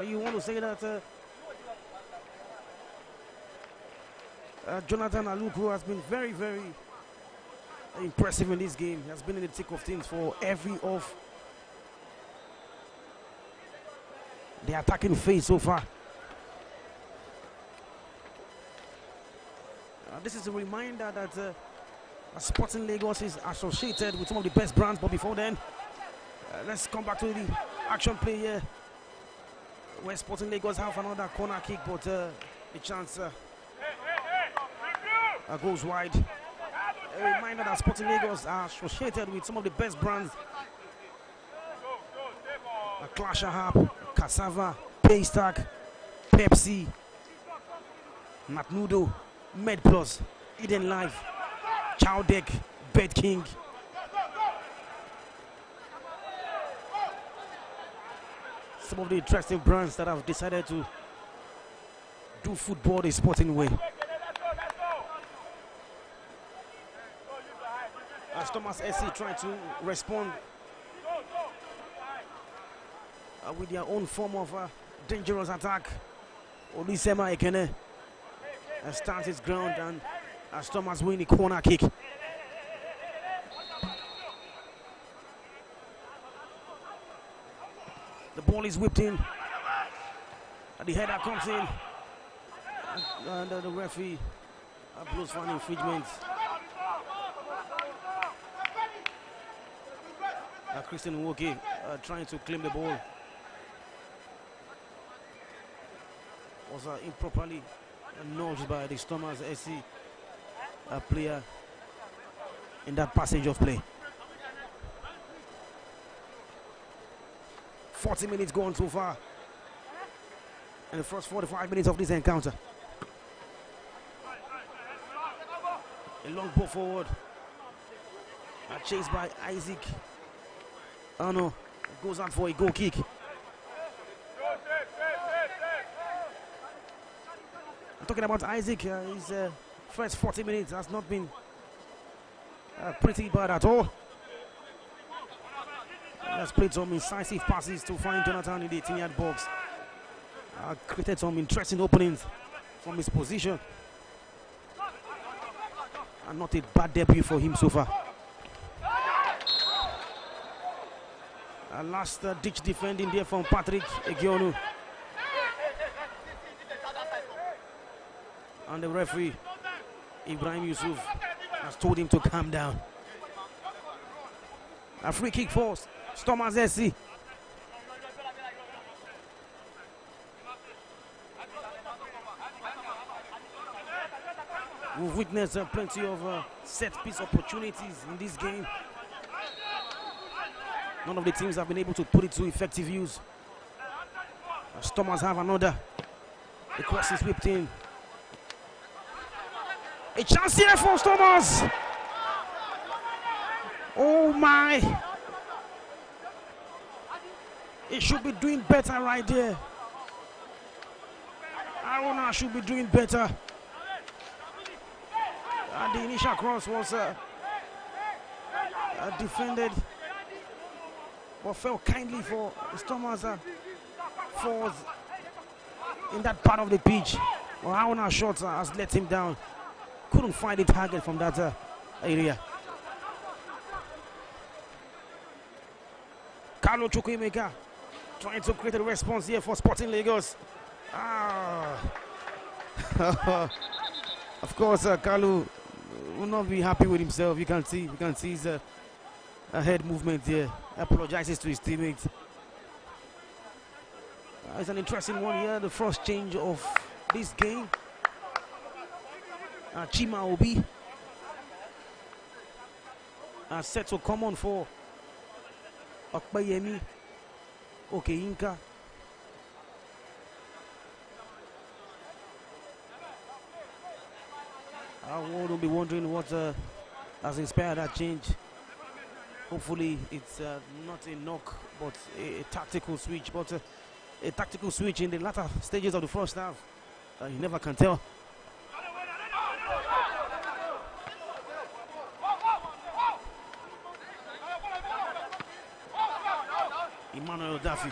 You want to say that Jonathan Aluku has been very, very impressive in this game. He has been in the thick of things for every of the attacking phase so far. This is a reminder that Sporting Lagos is associated with some of the best brands, but before then, let's come back to the action play here, where Sporting Lagos have another corner kick, but the chance goes wide. A reminder that Sporting Lagos are associated with some of the best brands: Clasher Harp, Cassava, Paystack, Pepsi, Matnudo, Med Plus, Eden Life, Chowdeck, Bed King. Some of the interesting brands that have decided to do football the sporting way. As Thomas SC trying to respond with their own form of dangerous attack. Olisema Ekene stands his ground, and as Thomas win the corner kick. The ball is whipped in, and the header comes in, and the referee blows for an infringement. Christian Nwoke trying to claim the ball was improperly nudged by the Stormers SC player in that passage of play. 40 minutes gone so far in the first 45 minutes of this encounter. A long ball forward, chased by Isaac. Oh no, goes out for a goal kick. I'm talking about Isaac. His first 40 minutes has not been pretty bad at all. He has played some incisive passes to find Jonathan in the 18-yard box. Created some interesting openings from his position. And not a bad debut for him so far. Last ditch defending there from Patrick Egionu. And the referee, Ibrahim Yusuf, has told him to calm down. A free kick for Stormers SC. We've witnessed plenty of set-piece opportunities in this game. None of the teams have been able to put it to effective use. Stormers have another. The cross is whipped in. A chance here for Stormers. Oh my. It should be doing better right there. Aruna should be doing better. The initial cross was defended, but fell kindly for Stormers falls in that part of the pitch. Well, Aruna shot has let him down. Couldn't find a target from that area. Carlo Chukwuemeka trying to create a response here for Sporting Lagos. Of course, Carlo will not be happy with himself. You can see his head movement here. Apologizes to his teammates. It's an interesting one here. The first change of this game. Chima Obi set to come on for Okpayemi Okeyinka. I will be wondering what has inspired that change. Hopefully it's not a knock, but a tactical switch. But a tactical switch in the latter stages of the first half, you never can tell. Emmanuel Daffy.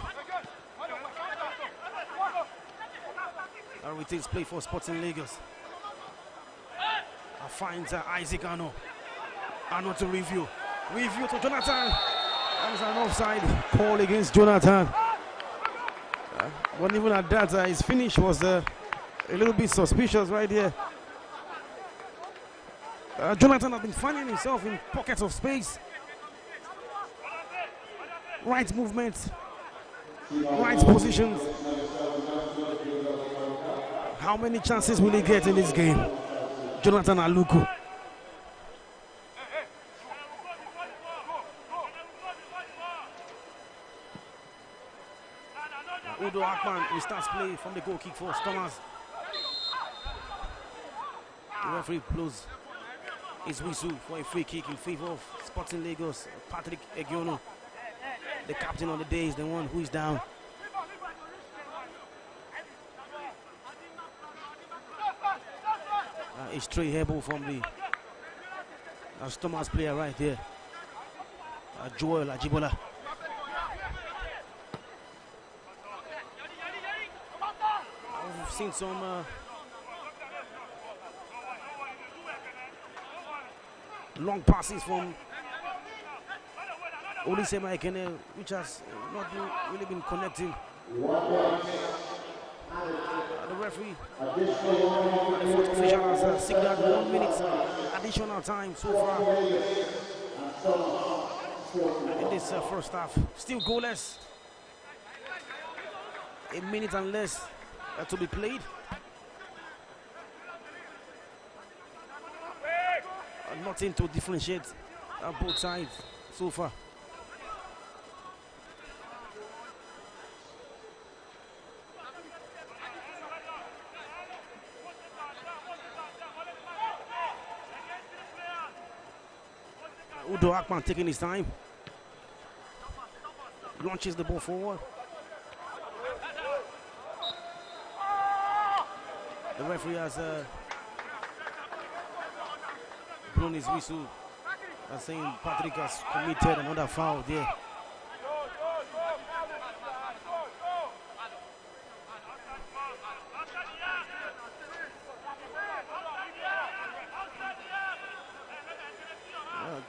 Retains play for Sporting Lagos. Finds Isaac Ano. Ano to review. Review to Jonathan. That was an offside call against Jonathan. But even at that, his finish was a little bit suspicious right here. Jonathan has been finding himself in pockets of space. Right movement, right positions. How many chances will he get in this game? Jonathan Aluko. Udo Akman restarts play from the goal kick for Stormers. The referee blows his whistle for a free kick in favor of Sporting Lagos. Patrick Egiono, the captain on the day, is the one who is down. A stray hairball from the Stormers player right there, Joel Ajibola. We've seen some long passes from Olisema Ekene, which has not really been connecting. The referee, the fourth official, has signaled 1 minute additional time so far in this first half. Still goalless. A minute and less to be played. Nothing to differentiate both sides so far. Udo Akman taking his time. Launches the ball forward. The referee has blown his whistle, saying Patrick has committed another foul there.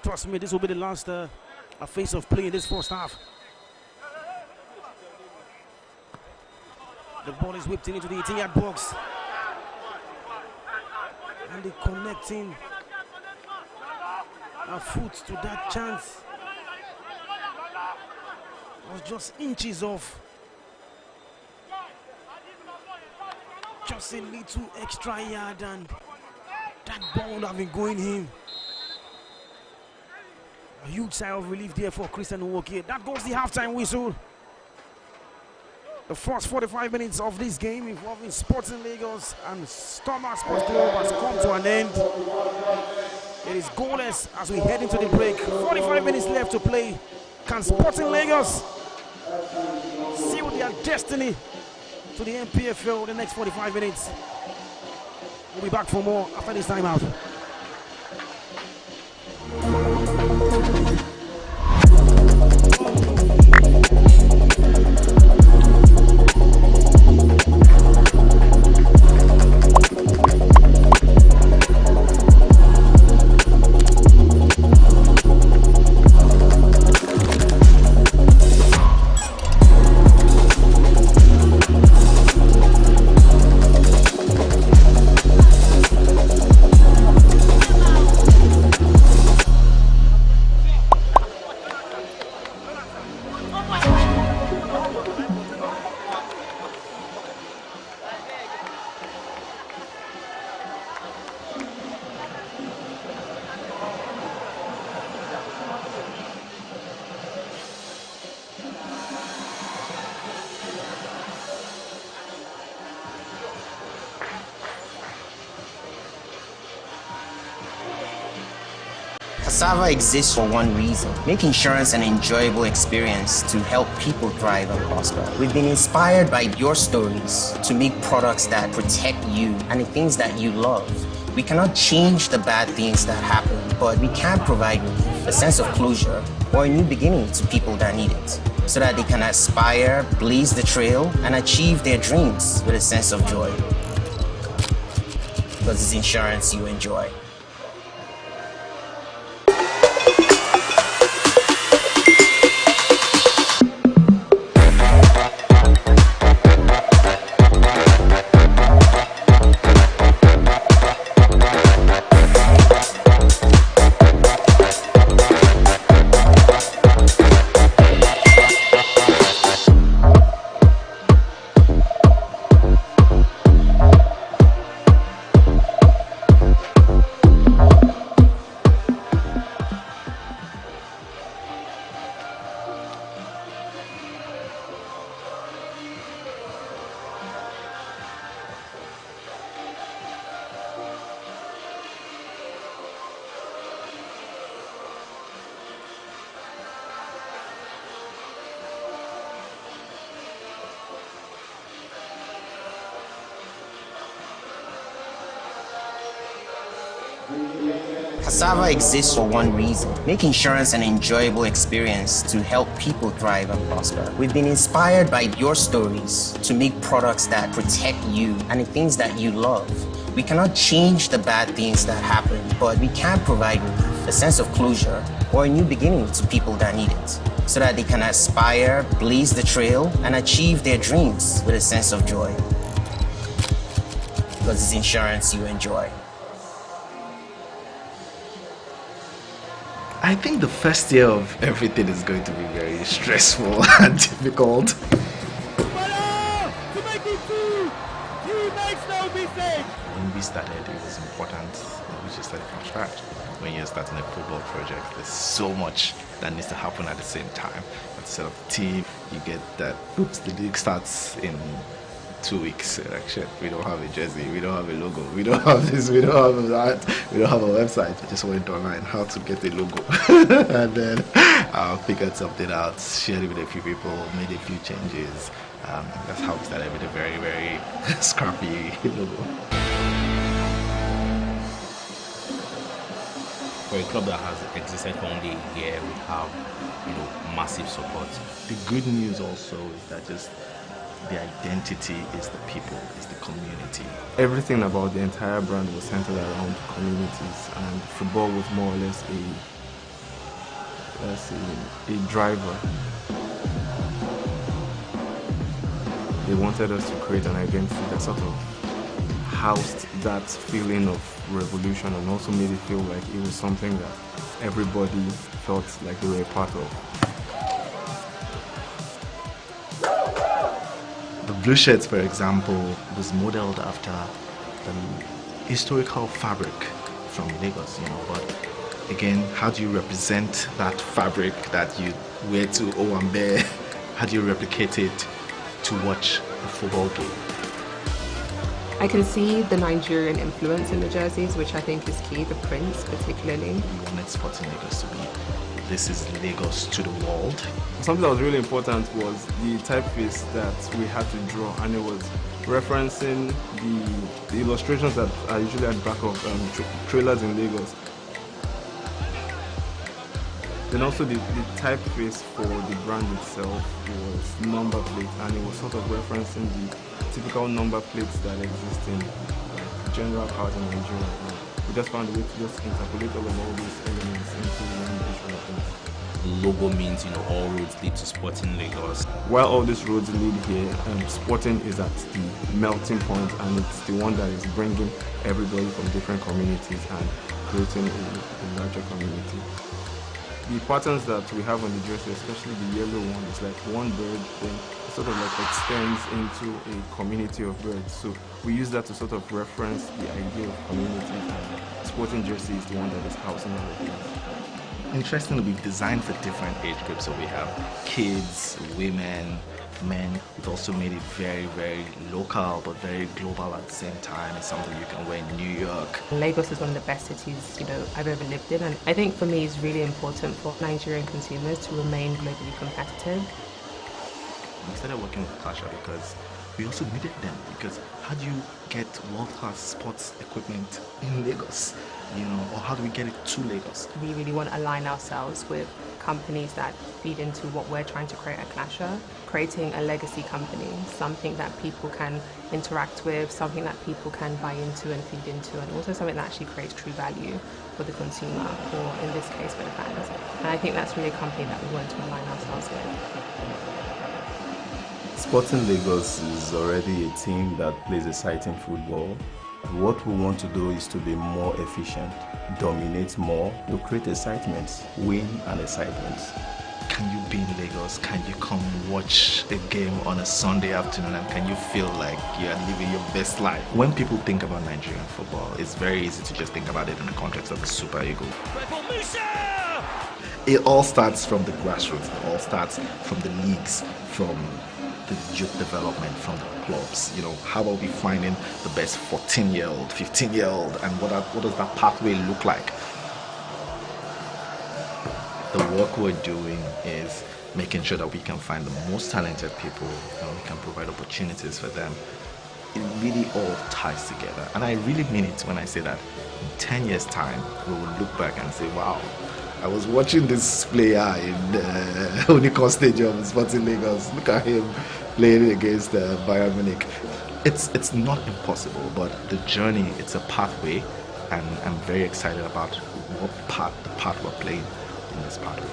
Trust me, this will be the last phase of play in this first half. The ball is whipped into the 18-yard box. And the connecting foot to that chance was just inches off. Just a little extra yard, and That ball would have been going in. A huge sigh of relief there for Christian Nwoke. That goes the halftime whistle. The first 45 minutes of this game involving Sporting Lagos and Stormer Sports Club has come to an end. It is goalless as we head into the break. 45 minutes left to play. Can Sporting Lagos seal their destiny to the NPFL the next 45 minutes? We'll be back for more after this time out. Cassava exists for one reason: make insurance an enjoyable experience to help people thrive and prosper. We've been inspired by your stories to make products that protect you and the things that you love. We cannot change the bad things that happen, but we can provide relief, a sense of closure, or a new beginning to people that need it, so that they can aspire, blaze the trail, and achieve their dreams with a sense of joy. Because it's insurance you enjoy. Cassava exists for one reason: make insurance an enjoyable experience to help people thrive and prosper. We've been inspired by your stories to make products that protect you and the things that you love. We cannot change the bad things that happen, but we can provide relief, a sense of closure, or a new beginning to people that need it, so that they can aspire, blaze the trail, and achieve their dreams with a sense of joy. Because it's insurance you enjoy. I think the first year of everything is going to be very stressful and difficult. When we started, it was important that we just started from scratch. When you're starting a football project, there's so much that needs to happen at the same time. You have to set up a team, you get that, oops, the league starts in 2 weeks. Like, shit, we don't have a jersey, we don't have a logo, we don't have this, we don't have that, we don't have a website. I just went online how to get a logo. And then I figured something out, shared it with a few people, made a few changes. That's how we started with a very, very scrappy logo. For a club that has existed for only a year, we have, massive support. The good news also is that just the identity is the people, is the community. Everything about the entire brand was centered around communities, and football was more or less a driver. They wanted us to create an identity that sort of housed that feeling of revolution and also made it feel like it was something that everybody felt like they were a part of. The blue shirts, for example, was modeled after the historical fabric from Lagos, but again, how do you represent that fabric that you wear to Owambe? How do you replicate it to watch a football game? I can see the Nigerian influence in the jerseys, which I think is key, the prints particularly. We wanted Sporting Lagos to be, this is Lagos to the world. Something that was really important was the typeface that we had to draw, and it was referencing the illustrations that are usually at the back of trailers in Lagos. Then also the typeface for the brand itself was number plate, and it was sort of referencing the typical number plates that exist in general cars in Nigeria. We just found a way to just interpolate all these elements into one visual reference. Logo means, all roads lead to Sporting Lagos. While all these roads lead here, Sporting is at the melting point, and it's the one that is bringing everybody from different communities and creating a larger community. The patterns that we have on the jersey, especially the yellow one, is like one bird, then it sort of like extends into a community of birds. So we use that to sort of reference the idea of community, and Sporting jersey is the one that is housing all of these. Interestingly, we've designed for different age groups. So we have kids, women, men. We've also made it very, very local, but very global at the same time. It's something you can wear in New York. Lagos is one of the best cities, I've ever lived in, and I think for me it's really important for Nigerian consumers to remain globally competitive. We started working with Kasha because we also needed them, because how do you get world-class sports equipment in Lagos? Or how do we get it to Lagos? We really want to align ourselves with companies that feed into what we're trying to create at Clasher, creating a legacy company, something that people can interact with, something that people can buy into and feed into, and also something that actually creates true value for the consumer, or in this case for the fans. And I think that's really a company that we want to align ourselves with. Sporting Lagos is already a team that plays exciting football. What we want to do is to be more efficient, dominate more, to create excitement, win and excitement. Can you be in Lagos? Can you come watch a game on a Sunday afternoon, and can you feel like you are living your best life? When people think about Nigerian football, it's very easy to just think about it in the context of the Super Eagles. It all starts from the grassroots. It all starts from the leagues, from the youth development, from the clubs. How are we finding the best 14-year-old, 15-year-old, and what does that pathway look like? The work we're doing is making sure that we can find the most talented people, and we can provide opportunities for them. It really all ties together, and I really mean it when I say that in 10 years' time, we will look back and say, wow, I was watching this player in Unicor Stadium, Sporting Lagos. Look at him playing against Bayern Munich. It's not impossible, but the journey, it's a pathway, and I'm very excited about the part we're playing in this pathway.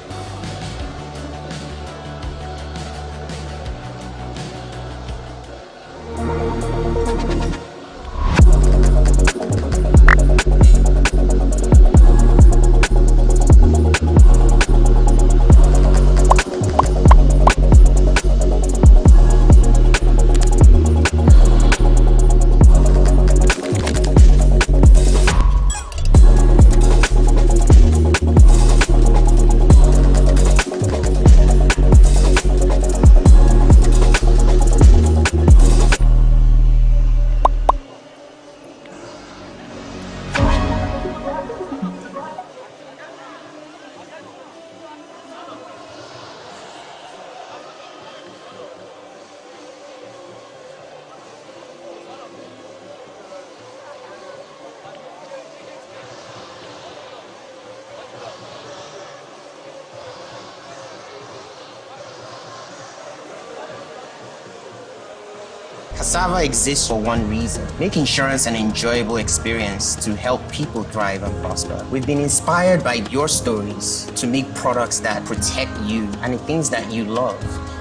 Cassava exists for one reason: make insurance an enjoyable experience to help people thrive and prosper. We've been inspired by your stories to make products that protect you and the things that you love.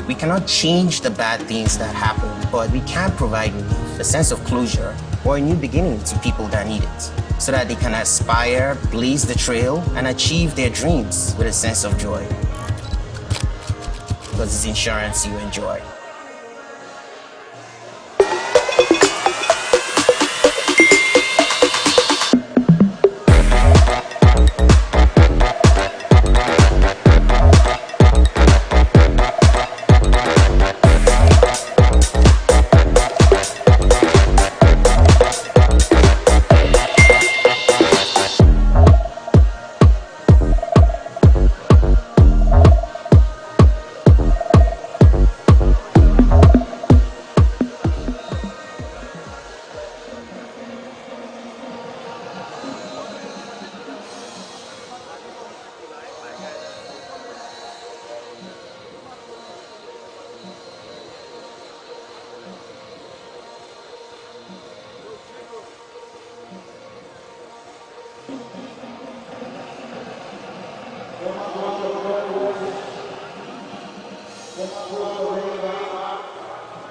We cannot change the bad things that happen, but we can provide relief, a sense of closure, or a new beginning to people that need it, so that they can aspire, blaze the trail, and achieve their dreams with a sense of joy. Because it's insurance you enjoy.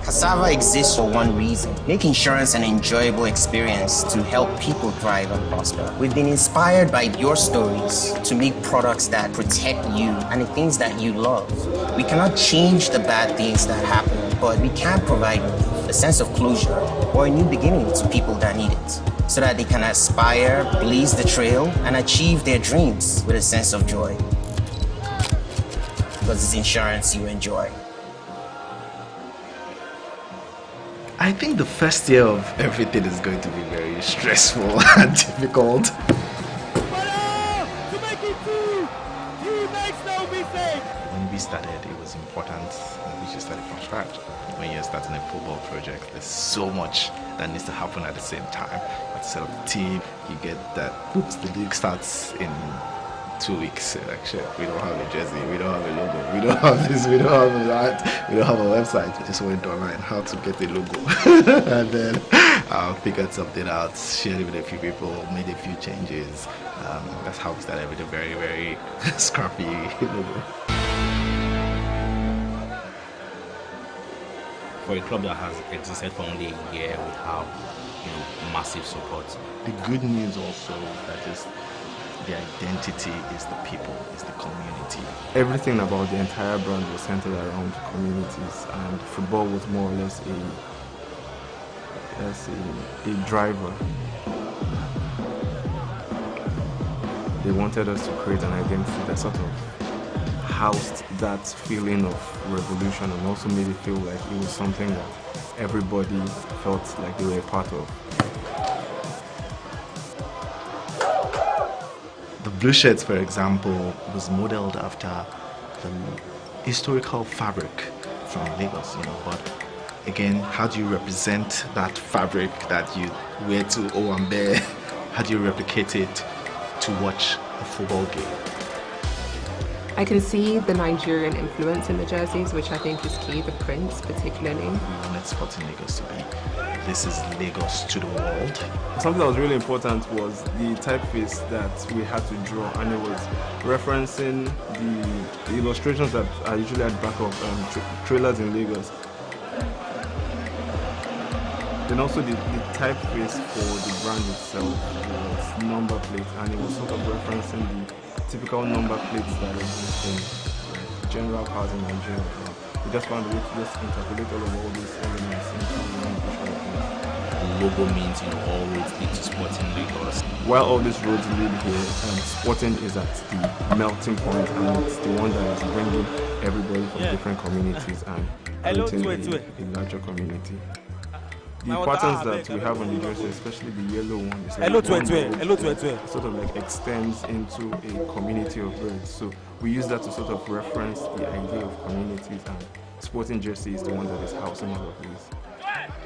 Cassava exists for one reason: make insurance an enjoyable experience to help people thrive and prosper. We've been inspired by your stories to make products that protect you and the things that you love. We cannot change the bad things that happen, but we can provide a sense of closure or a new beginning to people that need it, so that they can aspire, blaze the trail, and achieve their dreams with a sense of joy. Because it's insurance you enjoy. I think the first year of everything is going to be very stressful and difficult. When we started, it was important that we should start from scratch. When you're starting a football project, there's so much that needs to happen at the same time. You have to set up a team, you get that, oops, the league starts in 2 weeks. Like, shit, we don't have a jersey, we don't have a logo, we don't have this, we don't have that, we don't have a website. I just went online how to get a logo. And then I figured something out, shared it with a few people, made a few changes. That's how we started with a very, very scrappy logo. For a club that has existed for only a year, we have massive support. The good news also that is the identity is the people, is the community. Everything about the entire brand was centered around communities, and football was more or less a driver. They wanted us to create an identity that sort of housed that feeling of revolution and also made it feel like it was something that everybody felt like they were a part of. The blue shirts, for example, was modeled after the historical fabric from Lagos, but again, how do you represent that fabric that you wear to Owambe? How do you replicate it to watch a football game? I can see the Nigerian influence in the jerseys, which I think is key, the prints particularly. We wanted Sporting Lagos to be, this is Lagos to the world. Something that was really important was the typeface that we had to draw, and it was referencing the illustrations that are usually at the back of trailers in Lagos. Then also the typeface for the brand itself was number plate, and it was sort of referencing the typical number plates that exist in general cars in Nigeria. We just found a way to just interpolate all these elements into one visual piece. The logo means all roads lead to Sporting Lagos. While all these roads lead here, Sporting is at the melting point, and it's the one that is bringing everybody from different communities and creating a larger community. The patterns that we have on the jersey, especially the yellow one, is like sort of like extends into a community of birds. So we use that to sort of reference the idea of communities, and Sporting jersey is the one that is housing all of these.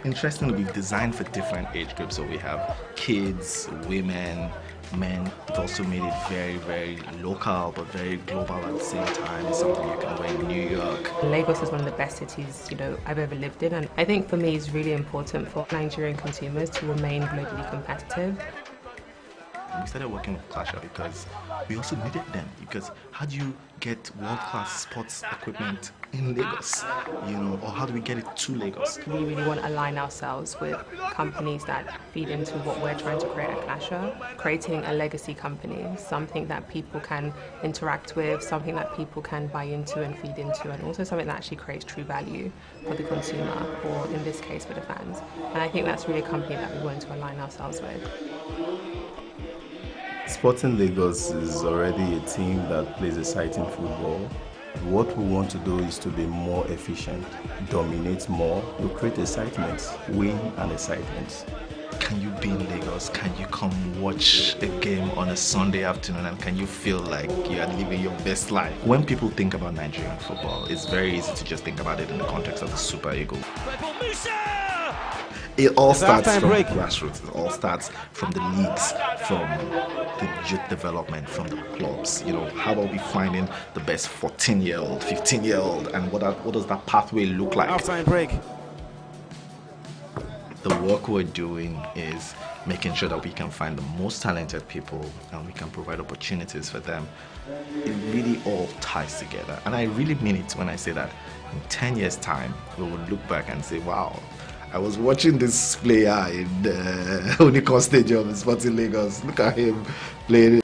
Interestingly, we've designed for different age groups. So we have kids, women, men. We've also made it very, very local, but very global at the same time. It's something you can wear in New York. Lagos is one of the best cities, I've ever lived in, and I think for me it's really important for Nigerian consumers to remain globally competitive. We started working with Clasher because we also needed them, because how do you get world-class sports equipment in Lagos, or how do we get it to Lagos? We really want to align ourselves with companies that feed into what we're trying to create at Clasher, creating a legacy company, something that people can interact with, something that people can buy into and feed into, and also something that actually creates true value for the consumer, or in this case for the fans. And I think that's really a company that we want to align ourselves with. Sporting Lagos is already a team that plays exciting football. What we want to do is to be more efficient, dominate more, to create excitement, win and excitement. Can you be in Lagos? Can you come watch a game on a Sunday afternoon, and can you feel like you are living your best life? When people think about Nigerian football, it's very easy to just think about it in the context of the Super Eagles. It all starts from the grassroots. It all starts from the leagues, from the youth development, from the clubs. How about we finding the best 14-year-old, 15-year-old, and what does that pathway look like? Halftime break. The the work we're doing is making sure that we can find the most talented people and we can provide opportunities for them. It really all ties together. And I really mean it when I say that in 10 years' time, we will look back and say, wow, I was watching this player in the Unicon Stadium in Sporting Lagos. Look at him playing.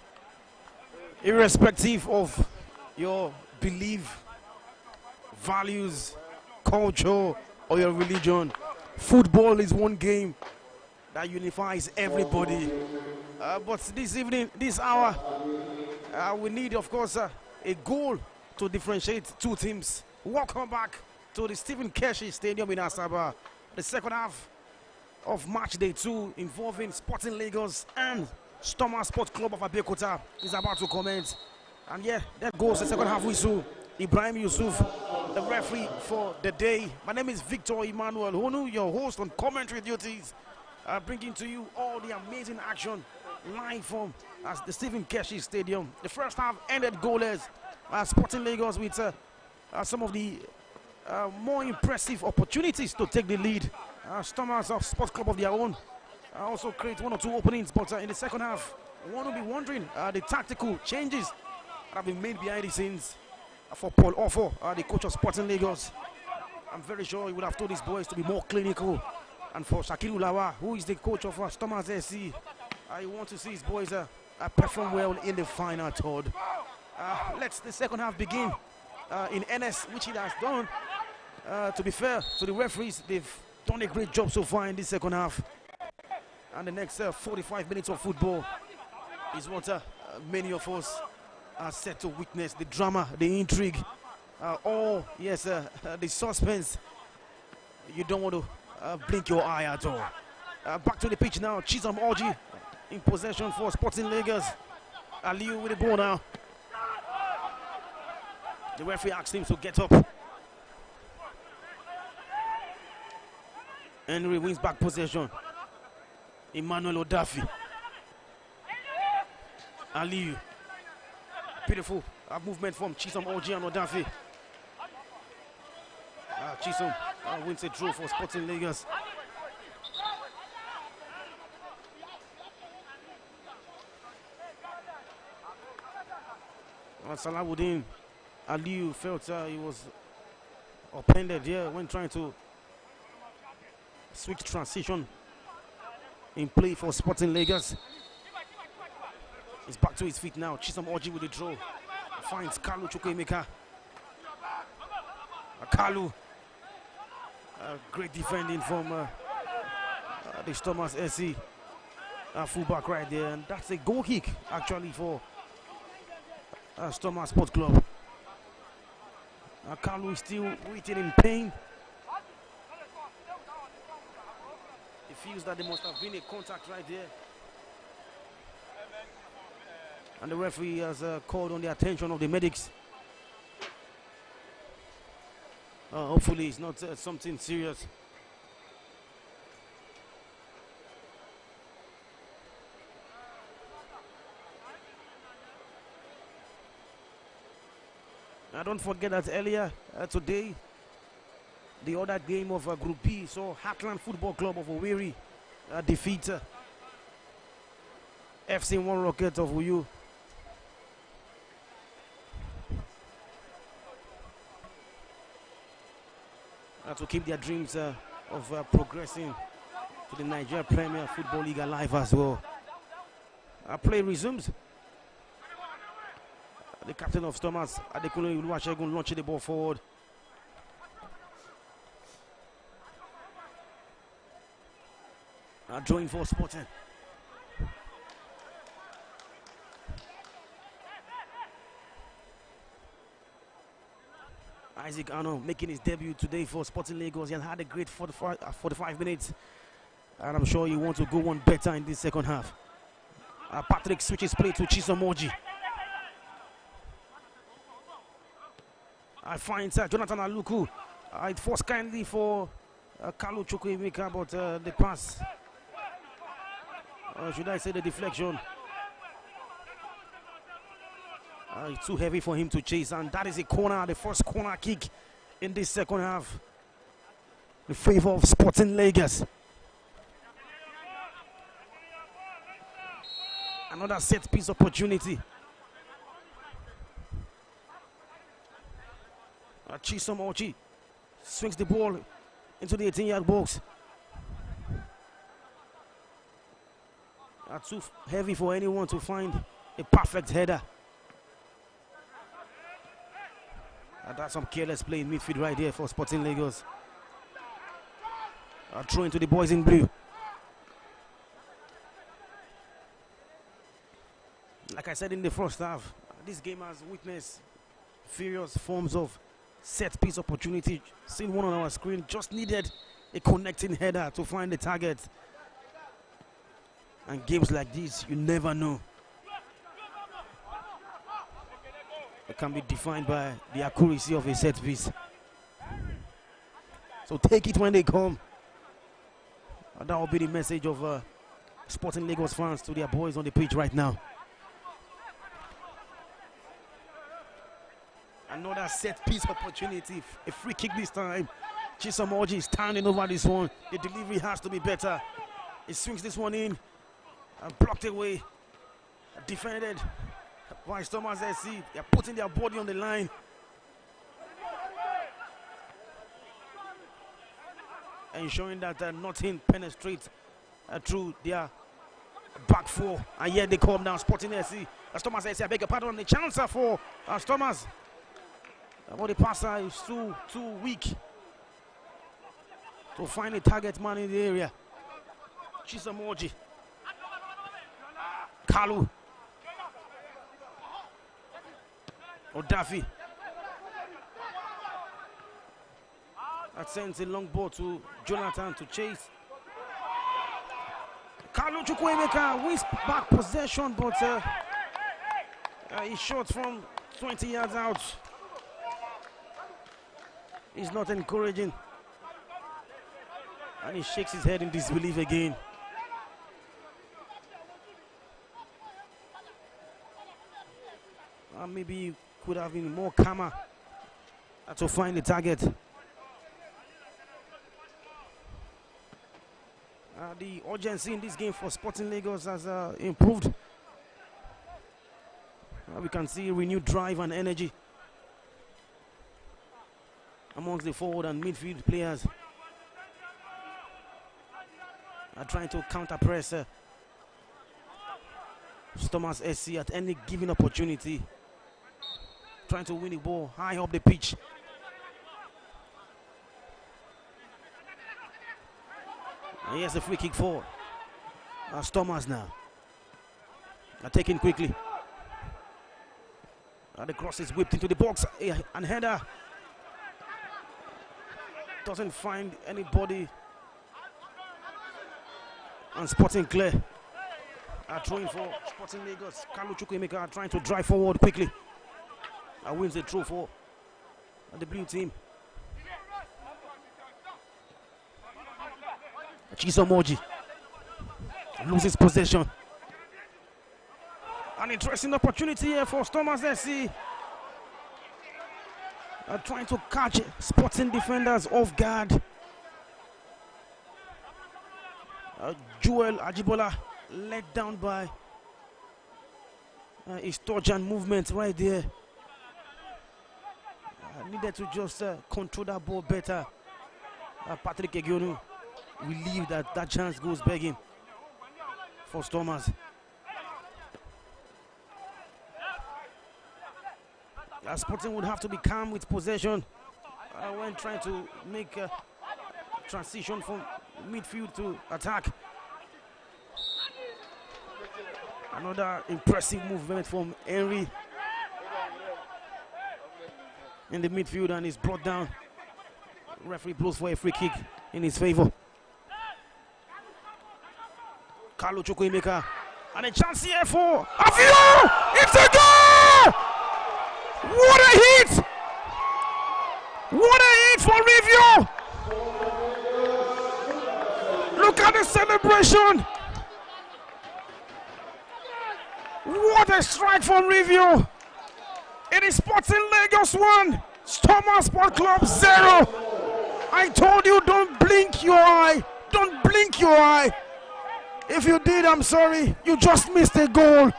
Irrespective of your belief, values, culture, or your religion, football is one game that unifies everybody. But this evening, this hour, we need, of course, a goal to differentiate two teams. Welcome back to the Stephen Keshi Stadium in Asaba. The second half of match day 2 involving Sporting Lagos and Stormers Sports Club of Abeokuta is about to commence. And yeah, that goes the second half whistle. Ibrahim Yusuf, the referee for the day. My name is Victor Emmanuel Honu, your host on commentary duties, bringing to you all the amazing action live from the Stephen Keshi Stadium. The first half ended goalless. Sporting Lagos with some of the more impressive opportunities to take the lead. Stormers of Sports Club of their own also create one or two openings, but in the second half, one will be wondering the tactical changes that have been made behind the scenes for Paul Offo, the coach of Sporting Lagos. I'm very sure he would have told his boys to be more clinical. And for Shakil Ulawa, who is the coach of Stormers SC, I want to see his boys perform well in the final third. Let's the second half begin in NS, which it has done. To be fair to the referees, they've done a great job so far in this second half. And the next 45 minutes of football is what many of us are set to witness. The drama, the intrigue, the suspense. You don't want to blink your eye at all. Back to the pitch now. Chisom Orji in possession for Sporting Lagos. Aliu with the ball now. The referee asked him to get up. Henry wins back possession. Emmanuel Odafi. Aliu. Beautiful movement from Chisom Orji and Odafi. Chisom wins a draw for Sporting Lagos. Salahuddin Aliu felt he was upended here when trying to switch transition in play for Sporting Lagos. He's back to his feet now. Chisom Orji with the draw. Finds Kalu Chukwuemeka. Kalu. Great defending from the Stormers SC fullback right there. And that's a goal kick actually for Stormers Sports Club. Kalu is still waiting in pain. He feels that there must have been a contact right there. And the referee has called on the attention of the medics. Hopefully it's not something serious. Now don't forget that earlier today, the other game of Group B saw Heartland Football Club of Owerri defeat FC One Rocket of Uyo. To keep their dreams of progressing to the Nigeria Premier Football League alive as well. Play resumes. The captain of Stormers, Adekunle Oluwasegun, launching the ball forward. Drawing for Sporting. Isaac Arno making his debut today for Sporting Lagos. He has had a great 45 minutes. And I'm sure you want to go one better in this second half. Patrick switches play to Chisom Orji. I find Jonathan Aluku. It forced kindly for Kalu Chukwuemeka, but the pass, should I say the deflection, it's too heavy for him to chase, and that is a corner, the first corner kick in this second half in favor of Sporting Lagos. Another set piece opportunity. Chisom Ochi swings the ball into the 18-yard box. Too heavy for anyone to find a perfect header. That's some careless play in midfield right there for Sporting Lagos. Throw into the boys in blue. Like I said in the first half, this game has witnessed various forms of set piece opportunity. Seen one on our screen, just needed a connecting header to find the target. And games like this, you never know. It can be defined by the accuracy of a set piece. So take it when they come. And that will be the message of Sporting Lagos fans to their boys on the pitch right now. Another set piece opportunity, a free kick this time. Chisom Oji is standing over this one. The delivery has to be better. He swings this one in. Blocked away, defended by Thomas SC. They're putting their body on the line. Ensuring that nothing penetrates through their back four. And yet they come down, Sporting SC. As Thomas SC, I beg your pardon, the chancer for Thomas. But the passer is too weak to find a target man in the area. Chisom Oji. Kalu. Odafi. That sends a long ball to Jonathan to chase. Kalu Chukwuemeka wins back possession, but he's shot from 20 yards out. He's not encouraging. And he shakes his head in disbelief again. Maybe he could have been more calmer to find the target. The urgency in this game for Sporting Lagos has improved. We can see renewed drive and energy amongst the forward and midfield players. Are trying to counter press Thomas SC at any given opportunity. Trying to win the ball high up the pitch. And here's the free kick for Thomas now. Taken quickly. The cross is whipped into the box. And header doesn't find anybody. And Sporting clear. Throwing for Sporting Lagos. Kalu Chukwuemeka trying to drive forward quickly. Wins the throw for the blue team. Chisom Oji loses possession. An interesting opportunity here for Thomas SC. Trying to catch Sporting defenders off guard. Joel Ajibola let down by his touch and movement right there. Needed to just control that ball better. Patrick Egionu will leave that chance goes begging for Thomas. Sporting would have to be calm with possession when trying to make a transition from midfield to attack. Another impressive movement from Henry in the midfield, and is brought down. Referee blows for a free kick in his favor. Kalu Chukwuemeka, and a chance here for Avio! It's a goal! What a hit! What a hit for Rivio! Look at the celebration! What a strike from Rivio! It is Sporting Lagos 1, Stormer Sport Club 0. I told you, don't blink your eye. Don't blink your eye. If you did, I'm sorry. You just missed a goal.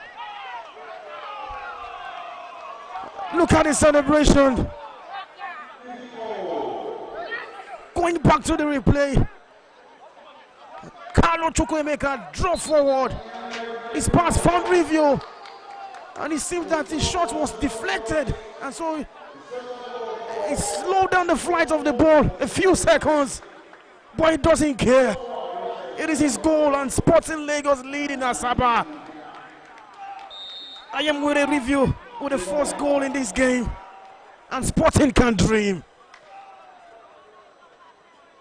Look at the celebration. Going back to the replay. Carlo Chukwuemeka drove forward. His pass found review. And it seems that his shot was deflected. And so it slowed down the flight of the ball a few seconds. But he doesn't care. It is his goal, and Sporting Lagos leading Asaba. I am with a review with the first goal in this game. And Sporting can dream.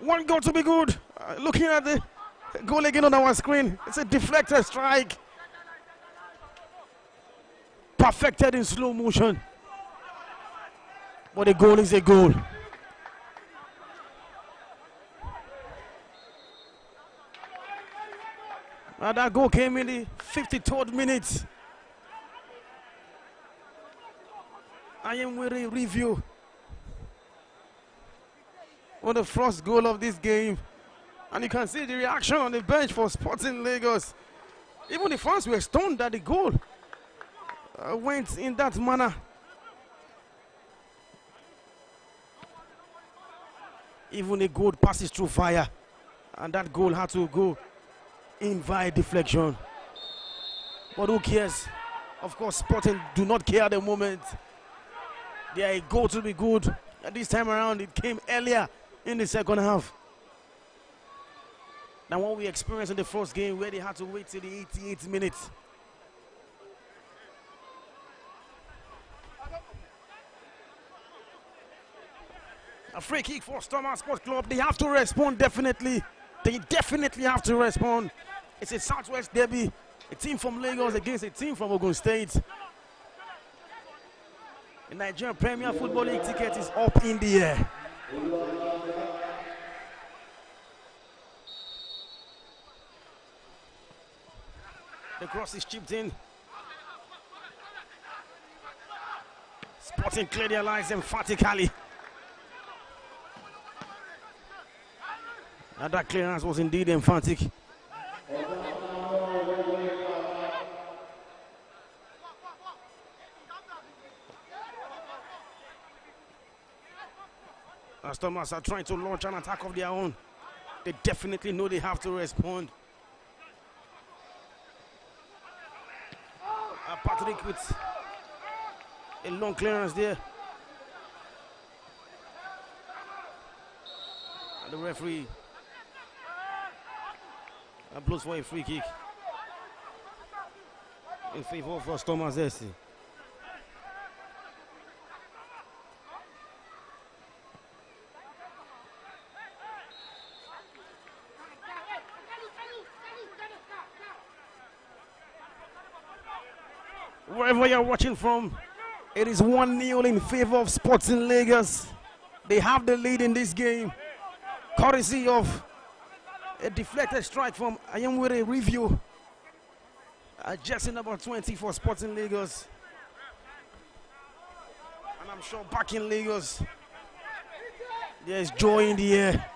One goal to be good. Looking at the goal again on our screen. It's a deflected strike. Perfected in slow motion. But the goal is a goal. And that goal came in the 53rd minute. I am with a review on the first goal of this game. And you can see the reaction on the bench for Sporting Lagos. Even the fans were stunned that the goal went in that manner. Even a goal passes through fire. And that goal had to go in via deflection. But who cares? Of course, Sporting do not care at the moment. They are a goal to be good. And this time around, it came earlier in the second half than what we experienced in the first game, where they had to wait till the 88th minute. A free kick for Stormers Sports Club. They have to respond, definitely. They definitely have to respond. It's a Southwest derby. A team from Lagos against a team from Ogun State. The Nigerian Premier Football League ticket is up in the air. The cross is chipped in. Sporting clear their lines emphatically. And that clearance was indeed emphatic. As Thomas are trying to launch an attack of their own, they definitely know they have to respond. Patrick with a long clearance there. And the referee blows for a free kick in favor of Thomas Esti. Wherever you're watching from, it is 1-0 in favor of Sporting Lagos. They have the lead in this game, courtesy of a deflected strike from Ayamwere Review. Jersey number 20 for Sporting Lagos. And I'm sure back in Lagos, there's joy in the air.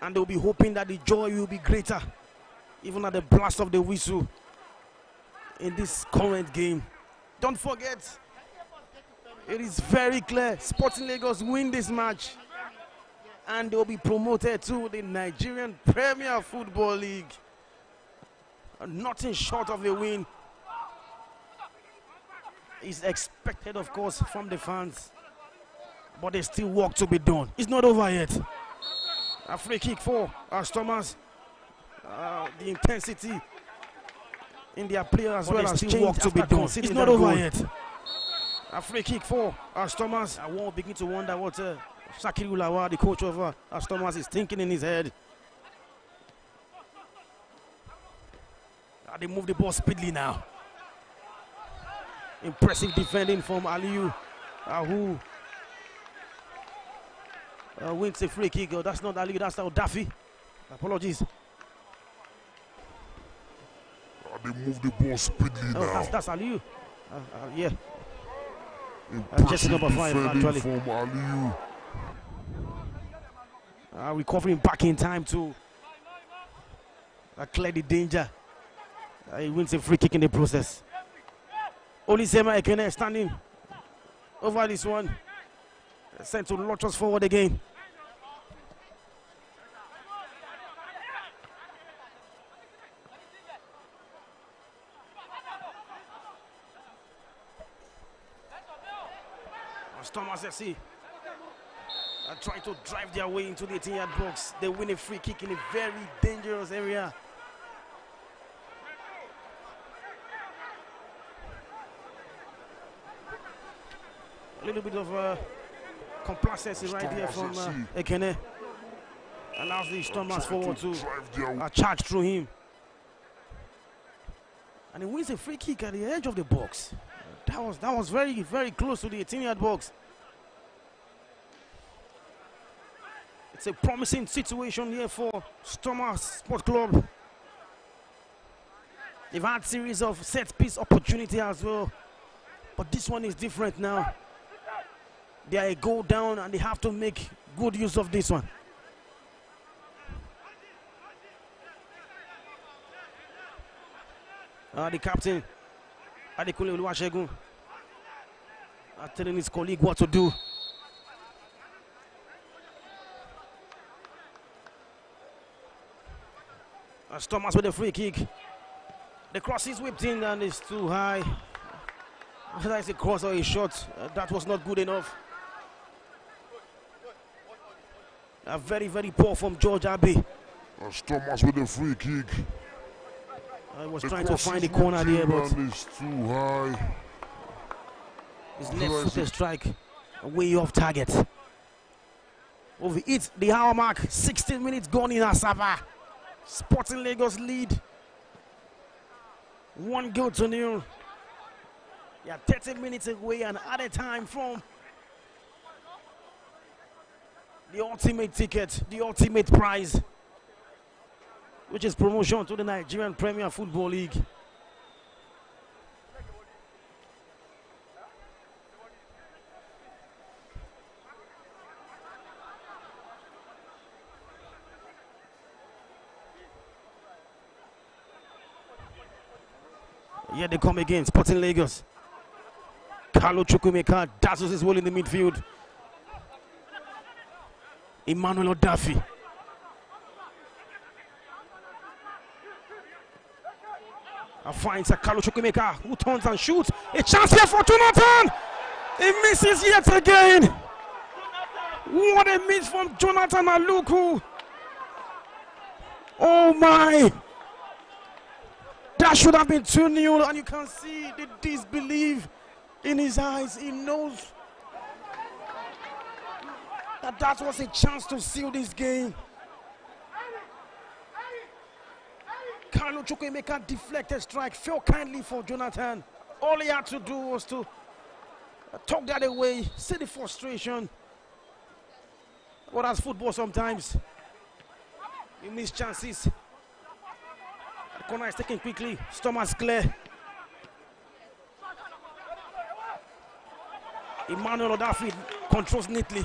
And they'll be hoping that the joy will be greater, even at the blast of the whistle in this current game. Don't forget, it is very clear, Sporting Lagos win this match and they'll be promoted to the Nigerian Premier Football League. Nothing short of a win is expected, of course, from the fans, but there's still work to be done. It's not over yet. A free kick for Thomas. The intensity in their play as well as still work to be done. It's not over yet. A free kick for Thomas. I won't begin to wonder what Shakiru Lawa, the coach of Thomas, is thinking in his head. They move the ball speedily now. Impressive defending from Aliyu, who wins a free kick. That's not Aliyu, that's Daffy. Apologies. They move the ball speedily now. That's Aliyu. Yeah. Impressive just number 5, defending actually. from Aliyu. recovering back in time to clear the danger. He wins a free kick in the process. Olisema Ekene standing over this one. Sent to launch us forward again. Thomas FC are trying to drive their way into the 18-yard box. They win a free kick in a very dangerous area. A little bit of complacency right here from Ekene. Allows the Stormers forward to charge through him. And he wins a free kick at the edge of the box. That was very, very close to the 18-yard box. It's a promising situation here for Stormers Sport Club. They've had a series of set-piece opportunity as well. But this one is different now. They are a goal down and they have to make good use of this one. The captain, Adekunle Oluwasegun, telling his colleague what to do. Thomas with a free kick. The cross is whipped in and it's too high. Whether it's a cross or a shot, that was not good enough. A very, very poor from George Abbey. Thomas with a free kick. I was trying to find the corner there, but it's too high. His left foot strike way off target. Over it, the hour mark, 16 minutes gone in Asaba. Sporting Lagos lead 1-0. They are 30 minutes away and at a time from the ultimate ticket, the ultimate prize, which is promotion to the Nigerian Premier Football League. Here they come again, Sporting Lagos. Carlo Chukwumeka dazzles his wall in the midfield. Emmanuel Odafi. Finds Carlo Chukwumeka, who turns and shoots. A chance here for Jonathan. He misses yet again. What a miss from Jonathan Aluku. Oh my. That should have been 2-0, and you can see the disbelief in his eyes. He knows that that was a chance to seal this game. Carlo Chukwumeka deflected strike, fell kindly for Jonathan. All he had to do was to talk that away, see the frustration. What has football sometimes? You miss chances. The corner is taken quickly. Thomas clear. Emmanuel Odafi controls neatly.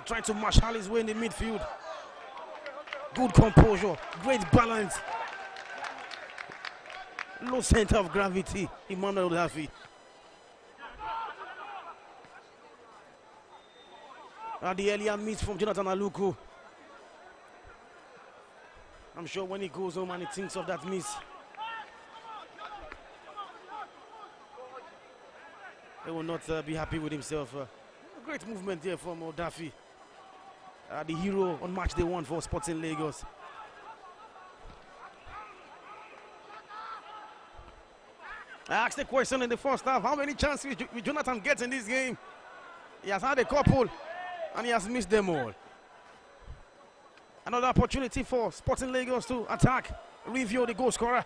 Trying to marshal his way in the midfield. Good composure, great balance. Low center of gravity, Emmanuel Odafi. The earlier miss from Jonathan Aluku. I'm sure when he goes home and he thinks of that miss, he will not be happy with himself. Great movement here from Odafi. The hero on match day 1 for Sporting Lagos. I asked the question in the first half, how many chances will Jonathan get in this game? He has had a couple and he has missed them all. Another opportunity for Sporting Lagos to attack, review the goal scorer.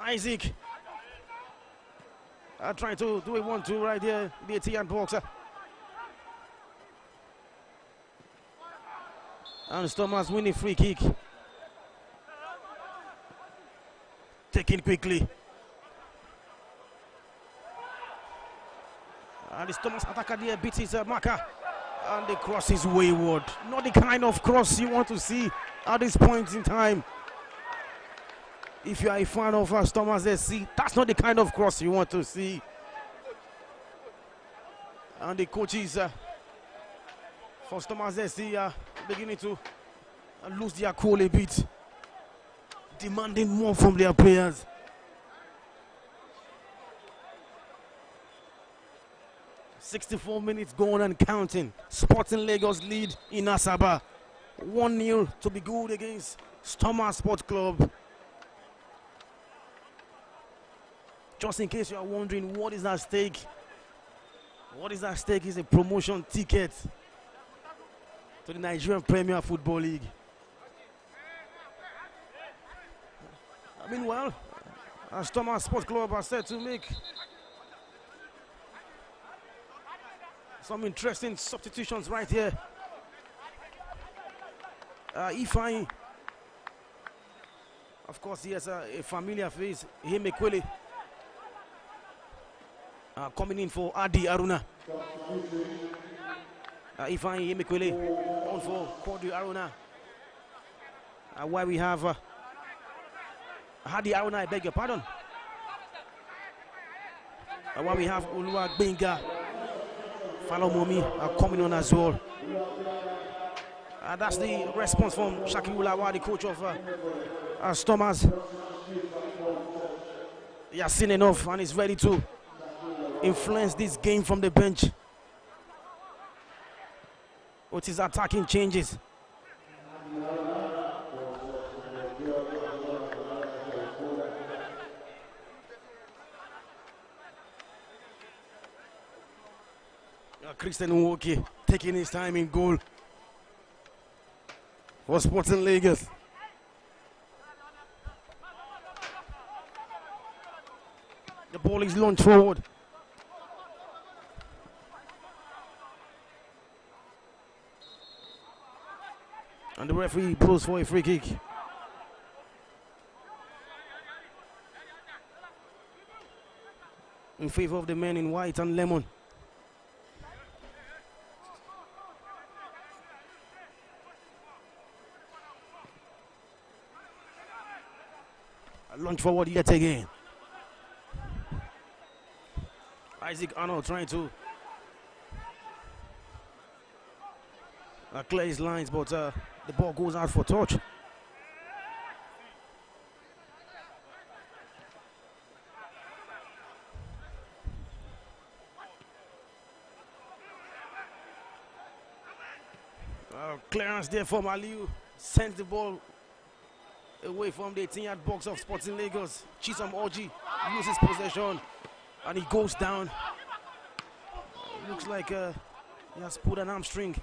Isaac trying to do a 1-2 right here, the 18-yard boxer. And Thomas winning free kick. Taken quickly. And Thomas attacker there beats his marker. And the cross is wayward. Not the kind of cross you want to see at this point in time. If you are a fan of Thomas SC, that's not the kind of cross you want to see. And the coaches for Thomas SC are beginning to lose their cool a bit, demanding more from their players. "64 minutes gone and counting. Sporting Lagos lead in Asaba. 1-0 to be good against Stormers Sports Club. Just in case you are wondering what is at stake, what is at stake is a promotion ticket to the Nigerian Premier Football League. Meanwhile, Stormers Sports Club are set to make some interesting substitutions right here. Ifeanyi, of course, he has a familiar face, Hemekwele, coming in for Adi Aruna. Ifeanyi Hemekwele on for Kwadu Aruna. Why we have Adi Aruna, I beg your pardon. Why we have Oluwa Benga Falomomi coming on as well. That's the response from Shaki Ulawa, the coach of Stormers. He has seen enough and is ready to influence this game from the bench with his attacking changes. Christian Nwoke taking his time in goal for Sporting Lagos. The ball is launched forward. And the referee blows for a free kick. In favor of the men in white and lemon. Launch forward yet again. Isaac Arnold trying to clear his lines, but the ball goes out for touch. Clearance there from Aliu. Sends the ball away from the 18-yard box of Sporting Lagos. Chisom Orji loses possession and he goes down. Looks like he has pulled an hamstring.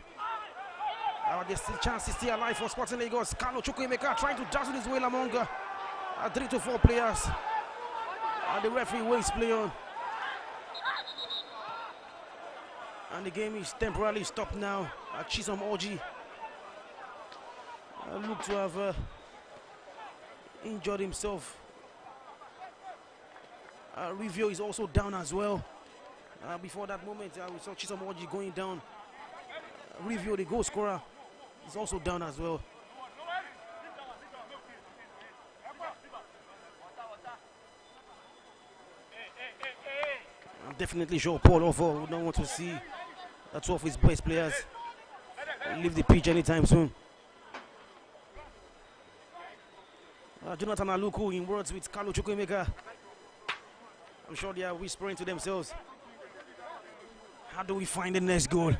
There's still chance is still alive for Sporting Lagos. Carlo Chukwuemeka trying to dazzle his way among 3 to 4 players. And the referee waits play on. And the game is temporarily stopped now. Chisom Orji looked to have injured himself. Review is also down as well. Before that moment, we saw Chisom Orji going down. Review, the goal scorer, is also down as well. I'm definitely sure Paul Ofo would not want to see two of his best players leave the pitch anytime soon. Jonathan Aluku in words with Carlo Chukwuemeka. I'm sure they are whispering to themselves, how do we find the next goal?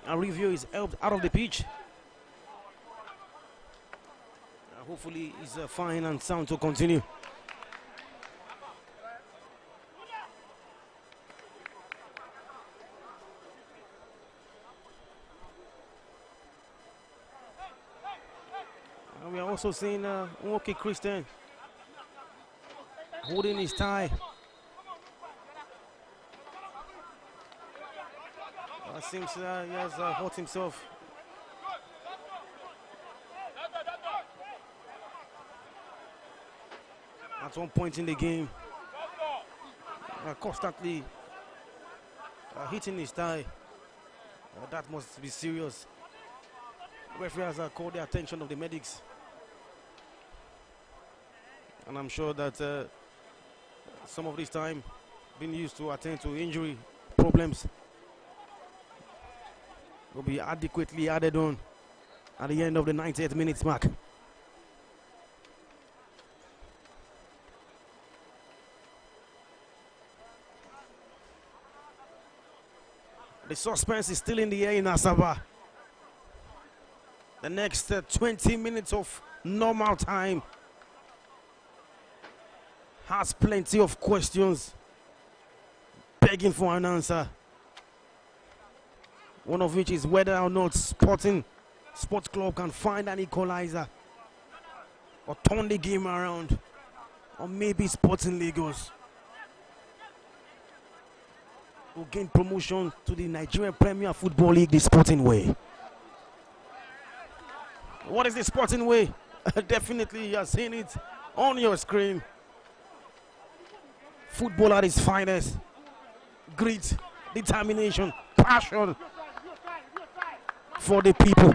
A review is helped out of the pitch. Hopefully he's fine and sound to continue. We are also seeing Nwoke Christian holding his tie. Seems he has hurt himself. At one point in the game, constantly hitting his thigh. That must be serious. The referee has called the attention of the medics. And I'm sure that some of this time being used to attend to injury problems will be adequately added on at the end of the 98th minute mark. The suspense is still in the air in Asaba. The next 20 minutes of normal time has plenty of questions begging for an answer. One of which is whether or not Sports Club can find an equalizer or turn the game around, or maybe Sporting Lagos will gain promotion to the Nigerian Premier Football League the Sporting way. What is the Sporting way? Definitely you are seeing it on your screen. Football at its finest. Grit, determination, passion for the people.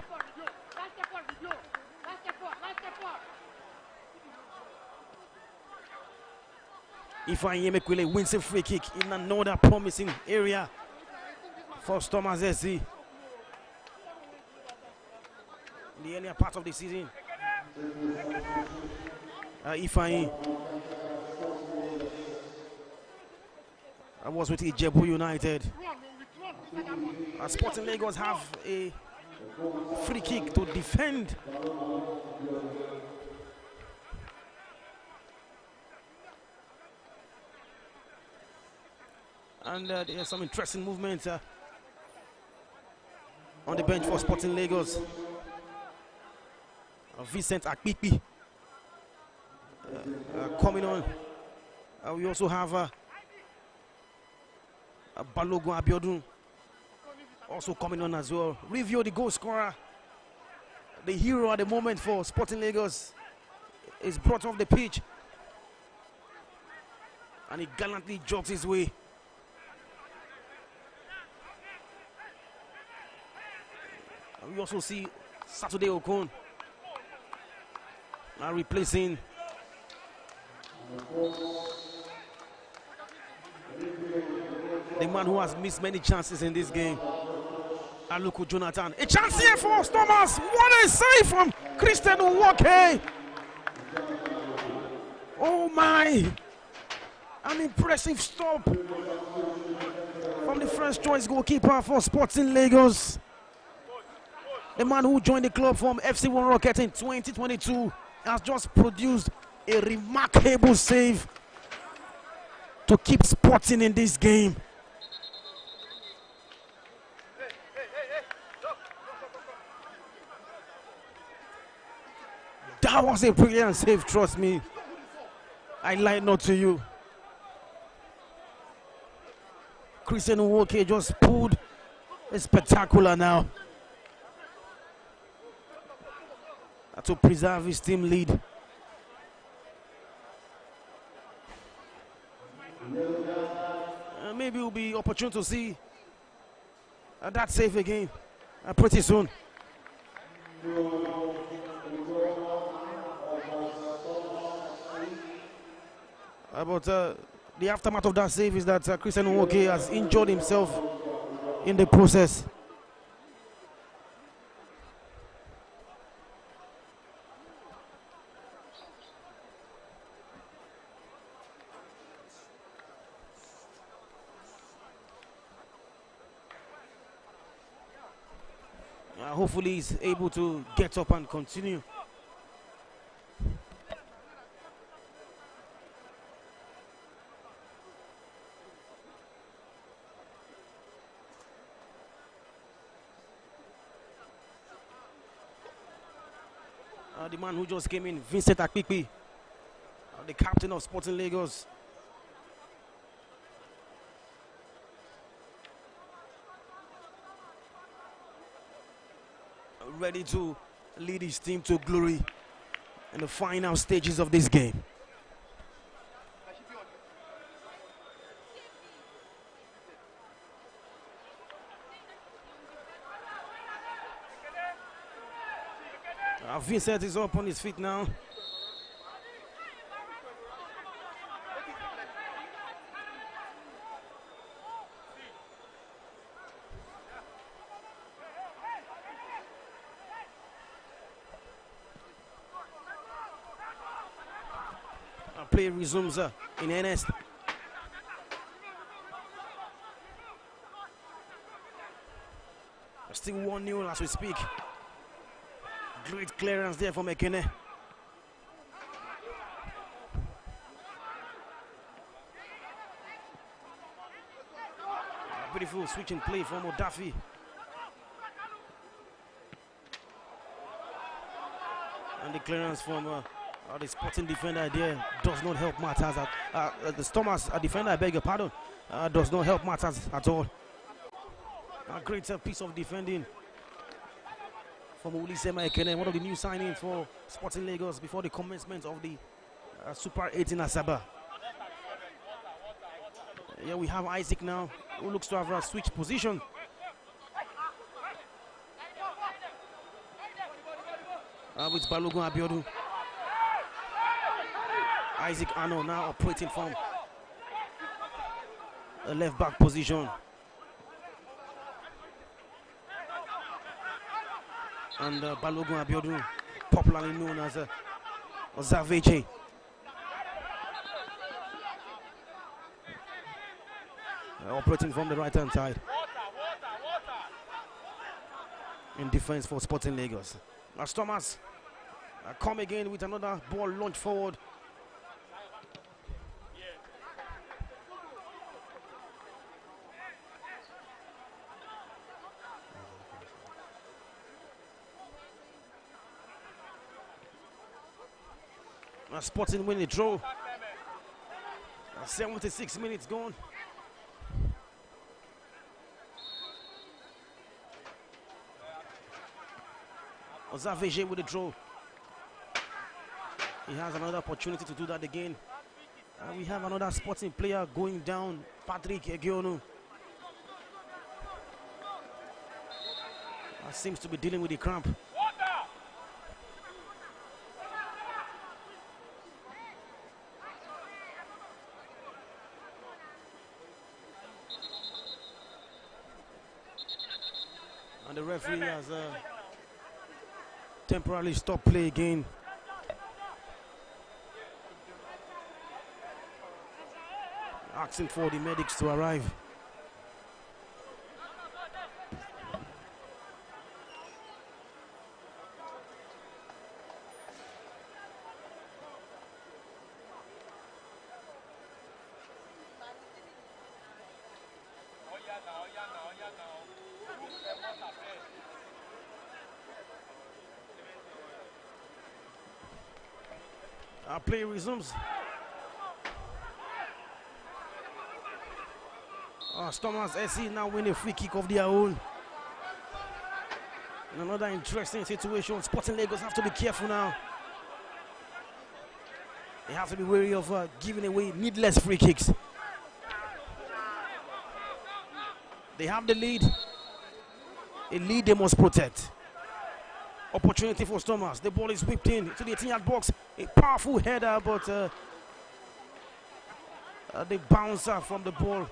Ifeanyi Emekwele wins a free kick in another promising area for Thomas SC. In the earlier part of the season, Ifeanyi was with Ijebu United. Sporting Lagos have a free kick to defend. And there's some interesting movement on the bench for Sporting Lagos. Vincent Akpipi coming on. We also have Balogun Abiodun also coming on as well. Review the goal scorer, the hero at the moment for Sporting Lagos, is brought off the pitch and he gallantly jogs his way. And we also see Saturday Okon now replacing the man who has missed many chances in this game, Aluku Jonathan. A chance here for Thomas. What a save from Christian Nwoke. Oh my. An impressive stop from the first choice goalkeeper for Sporting Lagos. The man who joined the club from FC One Rocket in 2022 has just produced a remarkable save to keep Sporting in this game. That was a brilliant save, trust me. I lie not to you. Christian Nwoke just pulled a spectacular now to preserve his team lead. Maybe we'll be opportune to see that save again pretty soon. But the aftermath of that save is that Christian Nwoke has injured himself in the process. Hopefully he's able to get up and continue. The man who just came in, Vincent Akpipi, the captain of Sporting Lagos. Ready to lead his team to glory in the final stages of this game. Vincent is up on his feet now. Play resumes in earnest. Still 1-0 as we speak. Great clearance there from Ekene. Beautiful switching play from Odafi. And the clearance from the Sporting defender there does not help matters. The Stormers defender, I beg your pardon, does not help matters at all. A great piece of defending from Ulisema Ekene, one of the new signings for Sporting Lagos before the commencement of the Super 8 in Asaba. Yeah, we have Isaac now, who looks to have switched position. With Balogun Abiodun. Isaac Ano now operating from a left back position. And Balogun Abiodun, popularly known as Zaveche. Operating from the right hand side. In defense for Sporting Lagos. As Thomas come again with another ball launched forward. Sporting win the draw. 76 minutes gone. Ozaveje with the draw. He has another opportunity to do that again. We have another Sporting player going down, Patrick Egionu. Seems to be dealing with the cramp. And the referee has temporarily stopped play again. Asking for the medics to arrive. Our play resumes. Stormers SC now win a free kick of their own. In another interesting situation, Sporting Lagos have to be careful now. They have to be wary of giving away needless free kicks. They have the lead. A lead they must protect. Opportunity for Stormers. The ball is whipped in to the 18-yard box. A powerful header, but the bouncer from the ball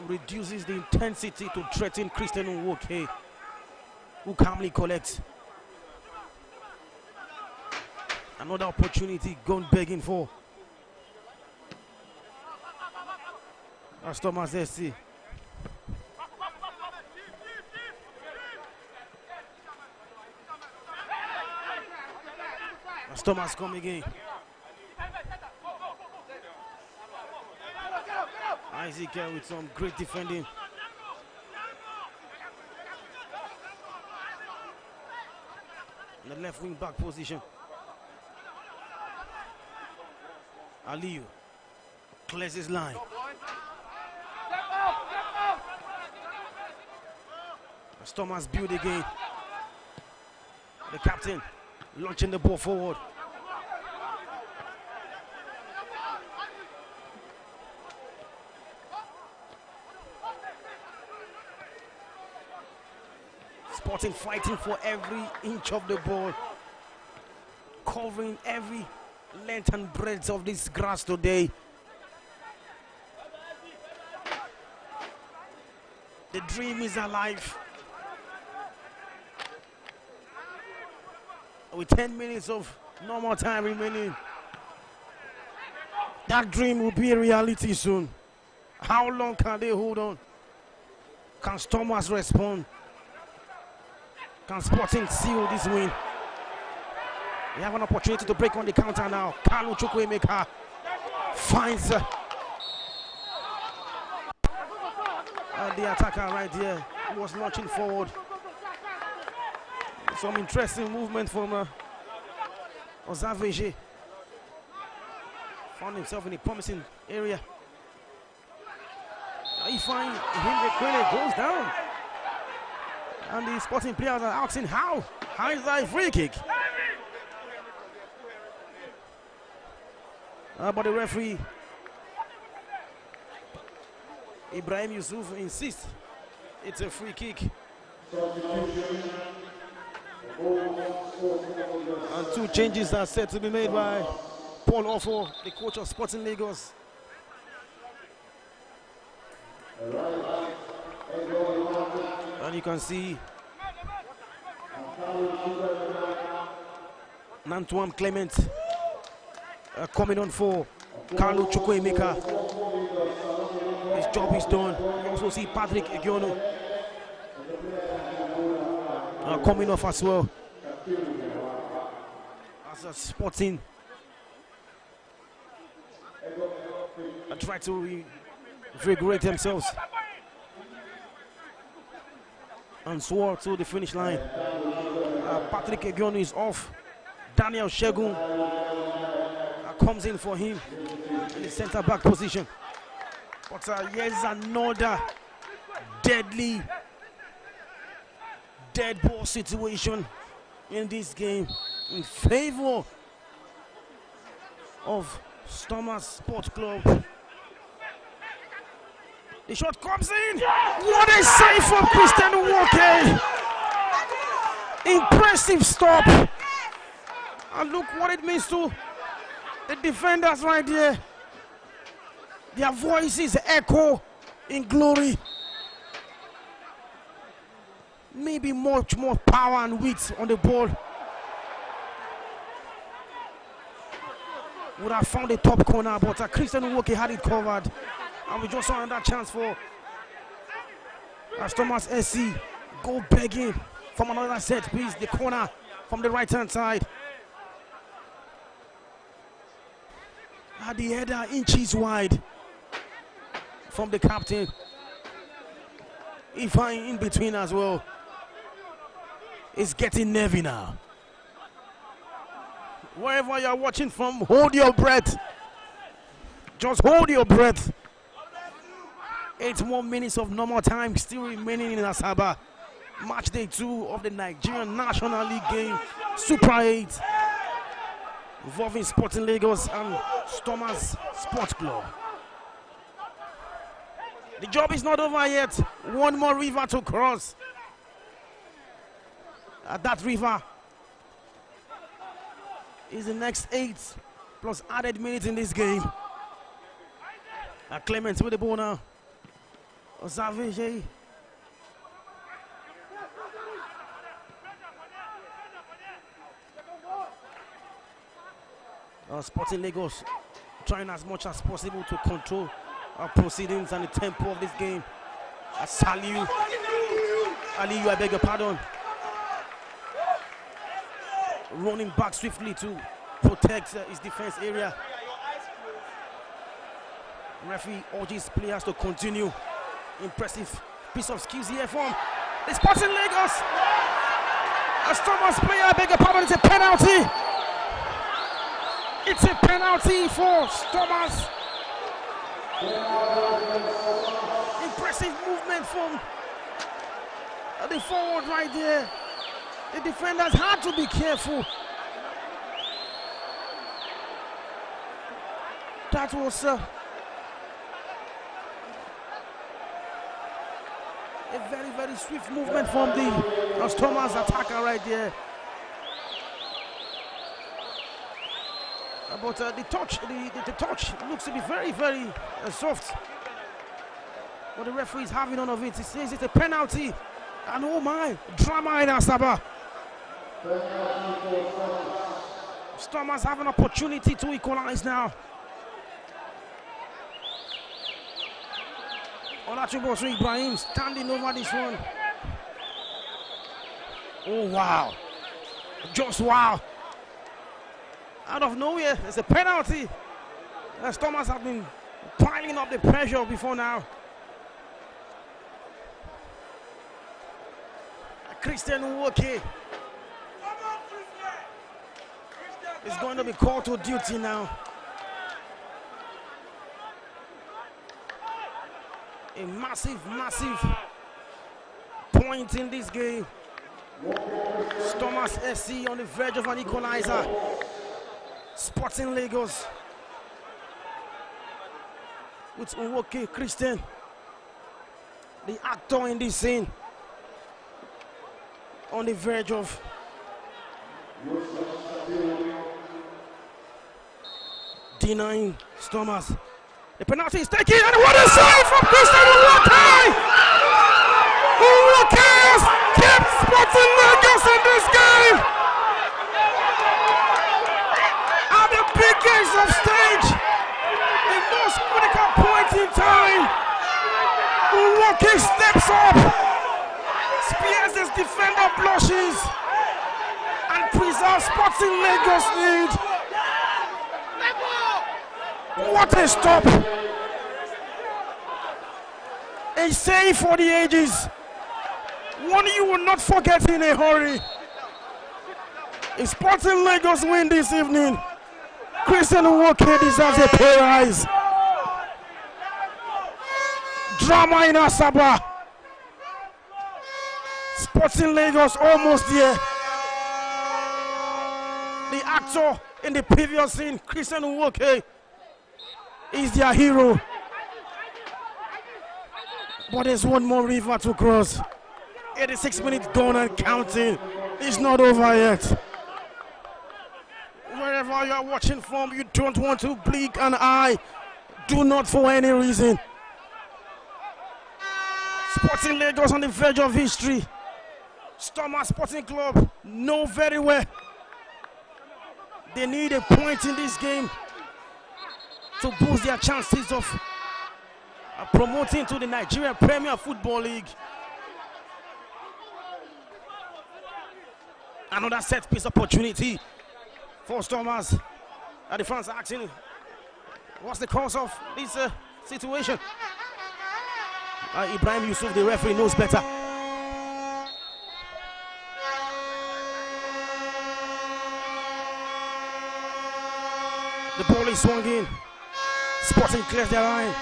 reduces the intensity to threaten Christian Nwoke, who calmly collects. Another opportunity gone begging for Stormers SC. Stormers come again. Isaac with some great defending. In the left wing back position. Aliyu clears his line. Stormers build again. The captain launching the ball forward. Sporting fighting for every inch of the ball, covering every length and breadth of this grass today. The dream is alive. With 10 minutes of normal time remaining, that dream will be a reality soon. How long can they hold on? Can Stormers respond? Can Sporting seal this win? They have an opportunity to break on the counter now. Kalu Chukwuemeka finds the attacker right here, who was launching forward. Some interesting movement from Ozaveje. Found himself in a promising area. He finds Himbekwele goes down. And the Sporting players are asking how? How is that a free kick? But the referee, Ibrahim Yusuf, insists it's a free kick. And 2 changes are set to be made by Paul Offo, the coach of Sporting Lagos. And you can see Nantuam Clement coming on for Carlo Chukwuemeka. His job is done. You also see Patrick Egiono coming off as well. As a Sporting try to reinvigorate themselves and soar to the finish line. Patrick Egiono is off. Daniel Shegun comes in for him in the center back position. But here's another deadly dead ball situation in this game in favor of Stormers Sports Club. The shot comes in. What a save from Christian Walker. Impressive stop. And look what it means to the defenders right there. Their voices echo in glory. Maybe much more power and width on the ball. Would have found the top corner, but Christian Walker had it covered. And we just saw another chance for Thomas SC. Go begging from another set piece, the corner from the right hand side. Had the header inches wide from the captain. Ifeanyi in between as well. It's getting nervy now. Wherever you're watching from, hold your breath. Just hold your breath. 8 more minutes of normal time still remaining in Asaba. Match day 2 of the Nigerian National League game, Super 8, involving Sporting Lagos and Stormers Sports Club. The job is not over yet. One more river to cross. That river is the next 8 plus added minutes in this game. Clement with the ball now. Ozaveje. Sporting Lagos trying as much as possible to control our proceedings and the tempo of this game. Aliyu, I beg your pardon. Running back swiftly to protect his defense area. Referee urges players to continue. Impressive piece of skills here from the Sporting Lagos. A Stormers player, I beg your pardon, it's a penalty. It's a penalty for Stormers. Impressive movement from the forward right there. The defenders had to be careful. That was A very, very swift movement from the Thomas attacker right there. But the touch looks to be very, very soft. But the referee is having none of it. He says it's a penalty. And oh my, drama in Asaba. Stormers have an opportunity to equalize now. Olajuwon Ibrahim standing over this one. Oh wow. Just wow. Out of nowhere, it's a penalty. The Stormers have been piling up the pressure before now. Christian Nwoke is going to be called to duty now. A massive, massive point in this game. Stormers SC on the verge of an equalizer. Sporting Lagos with Nwoke Christian, the actor in this scene, on the verge of denying Stormers. The penalty is taken, and what a save from Christian Nwoke! Nwoke has kept Sporting Lagos in this game. At the biggest of stage, the most critical point in time, Nwoke steps up. Spears his defender, blushes, and preserves Sporting Lagos lead. What a stop! A save for the ages. One you will not forget in a hurry. If Sporting Lagos win this evening, Christian Nwoke deserves a pay rise. Drama in Asaba. Sporting Lagos almost there. The actor in the previous scene, Christian Nwoke, is their hero. But there's one more river to cross. 86 minutes gone and counting. It's not over yet. Wherever you are watching from, you don't want to blink an eye. Do not for any reason. Sporting Lagos on the verge of history. Stormers Sporting Club know very well they need a point in this game to boost their chances of promoting to the Nigerian Premier Football League. Another set piece opportunity for Stormers. The fans are asking, what's the cause of this situation? Ibrahim Yusuf, the referee, knows better. The ball is swung in. Sporting clears their line.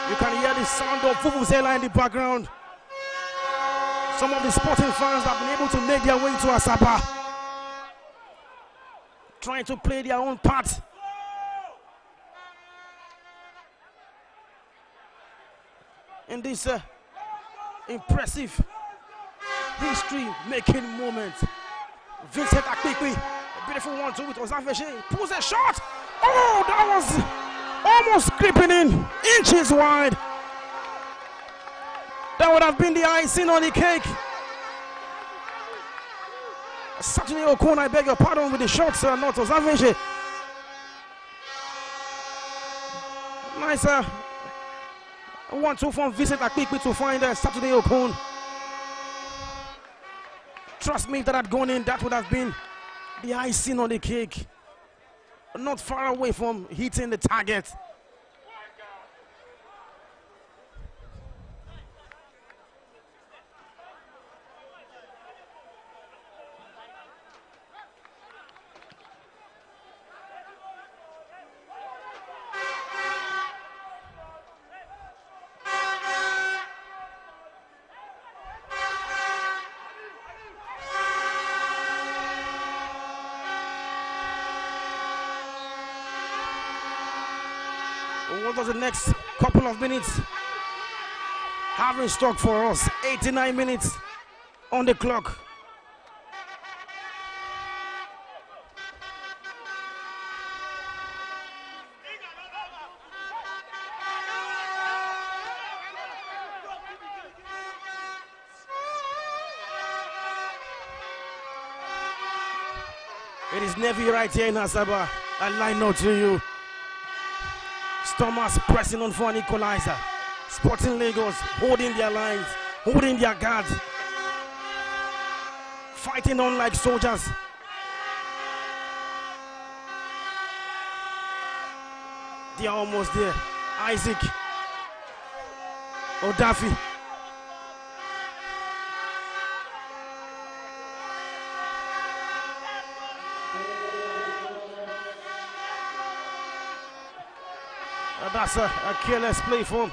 You can hear the sound of Vuvuzela in the background. Some of the Sporting fans have been able to make their way to Asaba, trying to play their own part. In this impressive history-making moment. Vincent Akpikpi, a beautiful 1-2 with Ozafeshe, pulls a shot. Oh, that was almost creeping in, inches wide. That would have been the icing on the cake. Saturday Okon, I beg your pardon with the shots, not Ozafeshe. Nice 1-2 from Vincent Akpikpi to find Saturday Okon. Trust me, if that had gone in, that would have been the icing on the cake. Not far away from hitting the target. What does the next couple of minutes have in stock for us. 89 minutes on the clock. It is Navy right here in Asaba. I line out to you. Stormers pressing on for an equalizer. Sporting Lagos holding their lines, holding their guards. Fighting on like soldiers. They are almost there. Isaac. Odafi. That's a careless play from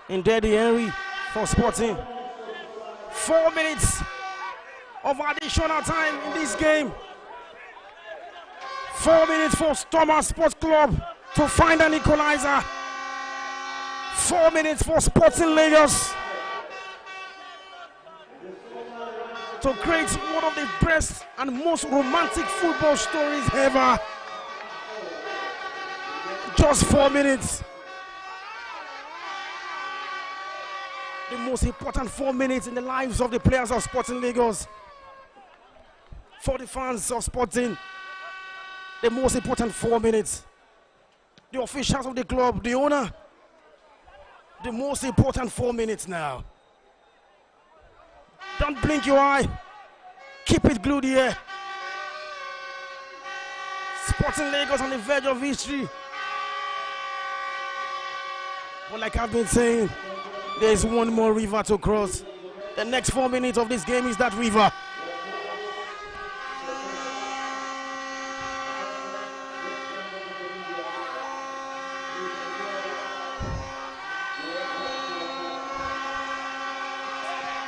Ndedi Henry for Sporting. 4 minutes of additional time in this game. 4 minutes for Stormers Sports Club to find an equalizer. 4 minutes for Sporting Lagos to create one of the best and most romantic football stories ever. Just 4 minutes. The most important 4 minutes in the lives of the players of Sporting Lagos. For the fans of Sporting, the most important 4 minutes. The officials of the club, the owner, the most important 4 minutes now. Don't blink your eye. Keep it glued here. Sporting Lagos on the verge of history. But like I've been saying, there's one more river to cross. The next 4 minutes of this game is that river.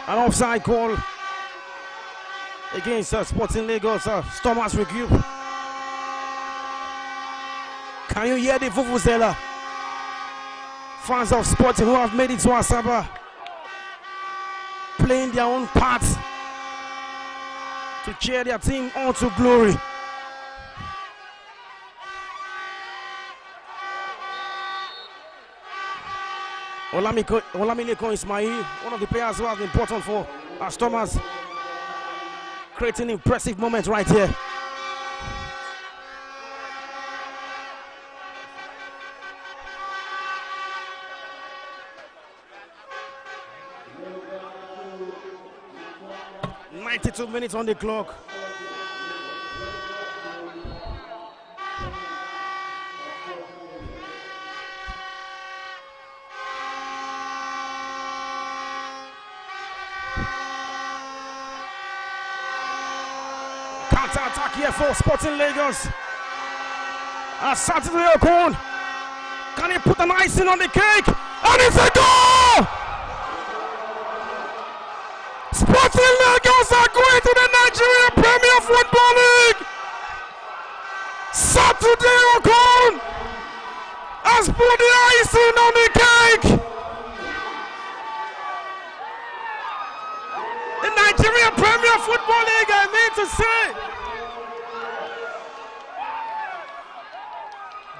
An offside call against Sporting Lagos. Stormers regroup. Can you hear the vuvuzela? Fans of Sporting who have made it to Asaba, playing their own part to cheer their team on to glory. Olamileko Ismail, one of the players who has been important for our Stormers, creating impressive moments right here. Minutes on the clock. Counter attack here for Sporting Lagos. Saturday Okon. Can he put an icing on the cake? And it's a goal! Sporting Lagos are going to the Nigeria Premier Football League. Saturday Okon has put the icing on the cake. The Nigeria Premier Football League, I mean to say.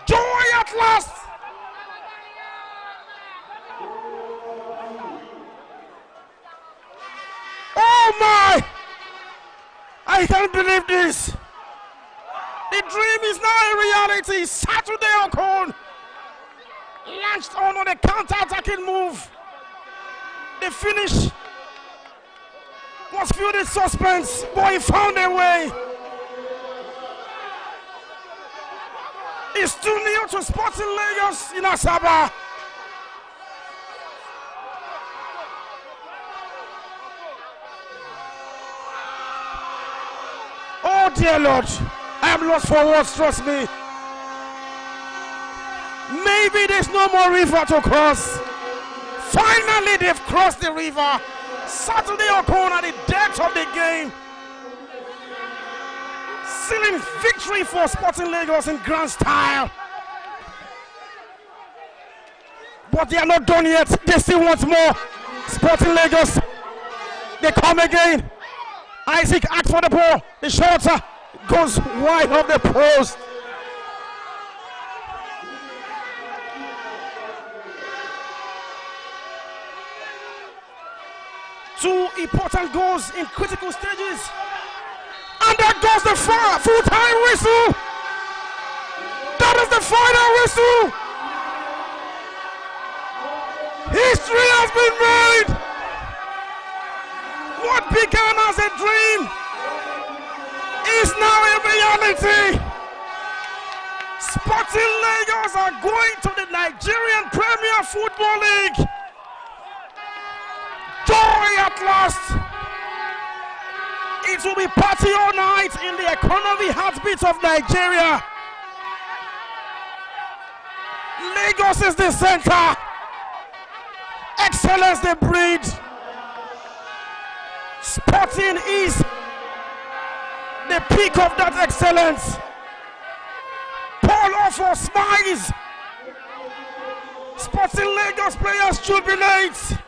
Joy at last. Oh my! I can't believe this. The dream is now a reality. Saturday Okon launched on a counter-attacking move. The finish was filled with suspense, but he found a way. It's 2-0 to Sporting Lagos in Asaba. Oh dear Lord, I am lost for words, trust me. Maybe there's no more river to cross. Finally they've crossed the river. Saturday Okon at the depth of the game. Sealing victory for Sporting Lagos in grand style. But they are not done yet. They still want more. Sporting Lagos. They come again. Isaac asks for the ball. The shot goes wide of the post. Two important goals in critical stages. And there goes the full-time whistle. That is the final whistle. History has been made. What began as a dream is now a reality. Sporting Lagos are going to the Nigerian Premier Football League. Joy at last. It will be party all night in the economy heartbeat of Nigeria. Lagos is the center. Excellence they breed. Sporting is the peak of that excellence. Paul Offo smiles. Sporting Lagos players jubilate.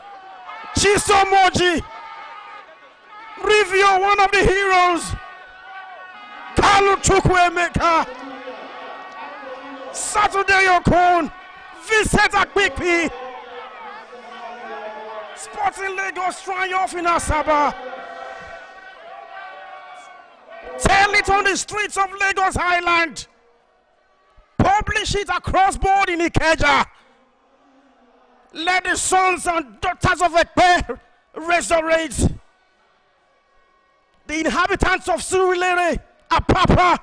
Chisomoji, Rivio, one of the heroes. Kalu Chukwuemeka, Saturday Okon, Vincent Akpikpi. Sporting Lagos triumph in Asaba. Tell it on the streets of Lagos Island. Publish it across board in Ikeja. Let the sons and daughters of Ekpe resurrect. The inhabitants of Surulere, Apapa,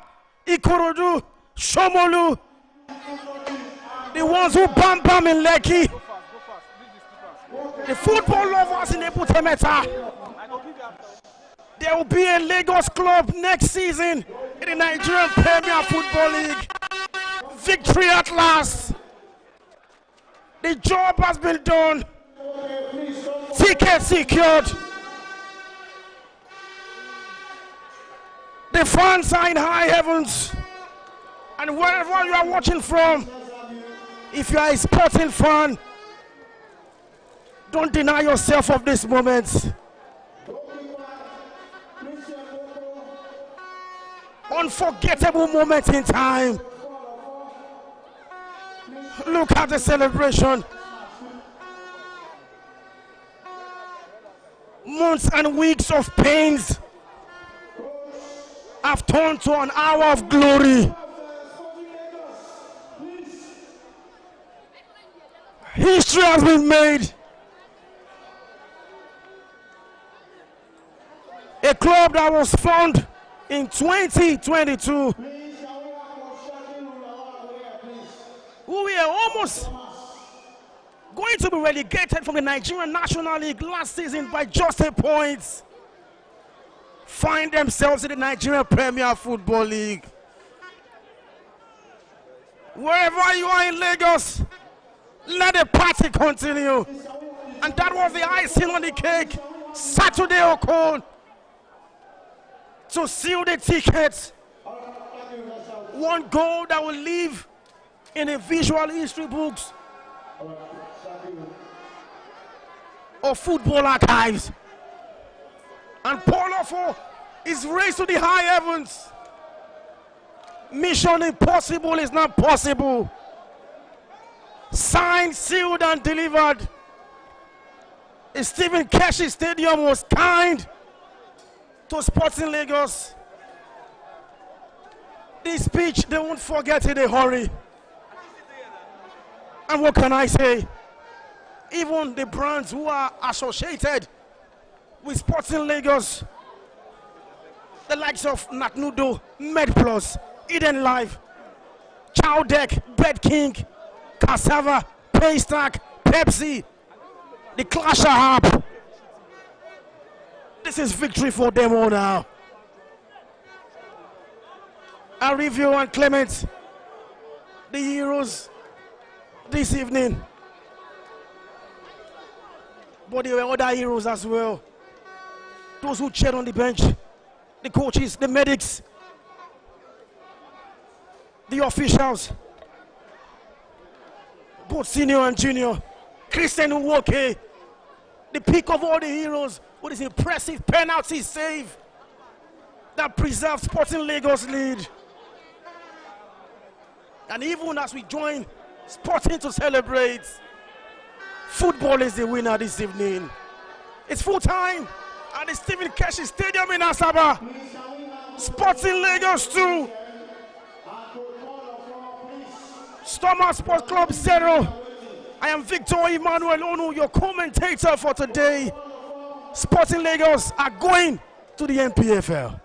Ikorodu, Shomolu, the ones who bam bam in Lekki, the football lovers in Ebutemeta. There will be a Lagos club next season in the Nigerian Premier Football League. Victory at last. The job has been done. Ticket secured. The fans are in high heavens. And wherever you are watching from, if you are a sporting fan, don't deny yourself of this moment. Unforgettable moment in time. Look at the celebration. Months and weeks of pains have turned to an hour of glory. History has been made. A club that was formed in 2022. We were almost going to be relegated from the Nigerian National League last season by just a point. Find themselves in the Nigerian Premier Football League. Wherever you are in Lagos, let the party continue. And that was the icing on the cake. Saturday Okon to seal the tickets. One goal that will live in the visual history books of football archives. And Paul Offo is raised to the high heavens. Mission impossible is not possible. Signed, sealed, and delivered. The Stephen Keshi Stadium was kind to Sporting Lagos. This speech they won't forget in a hurry. And what can I say? Even the brands who are associated with Sporting Lagos, the likes of Natnudo, MedPlus, Eden Life, Chowdeck, Bed King, Cassava, Paystack, Pepsi, the Clasher Hub. This is victory for them all now. Arivio and Clement, the heroes this evening. But there were other heroes as well. Those who cheered on the bench, the coaches, the medics, the officials, both senior and junior. Christian Nwoke, the pick of all the heroes, with his impressive penalty save that preserved Sporting Lagos lead. And even as we join Sporting to celebrate, football is the winner this evening. It's full time at the Stephen Keshi Stadium in Asaba. Sporting Lagos 2, Stormers Sports Club 0. I am Victor Emmanuel Onu, your commentator for today. Sporting Lagos are going to the NPFL.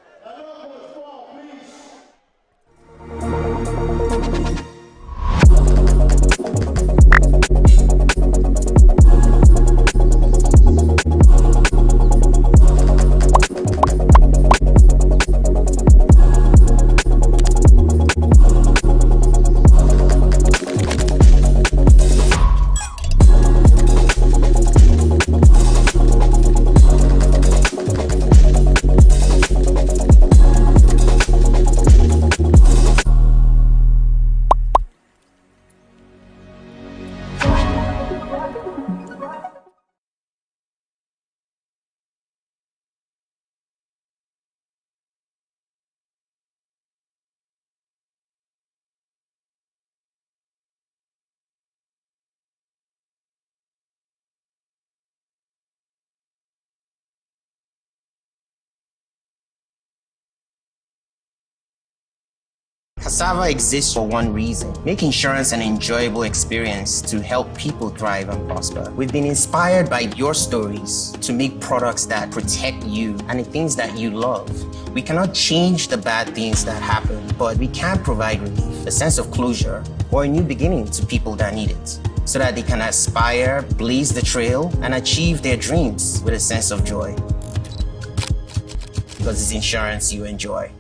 Cassava exists for one reason: make insurance an enjoyable experience to help people thrive and prosper. We've been inspired by your stories to make products that protect you and the things that you love. We cannot change the bad things that happen, but we can provide relief, a sense of closure, or a new beginning to people that need it, so that they can aspire, blaze the trail, and achieve their dreams with a sense of joy. Because it's insurance you enjoy.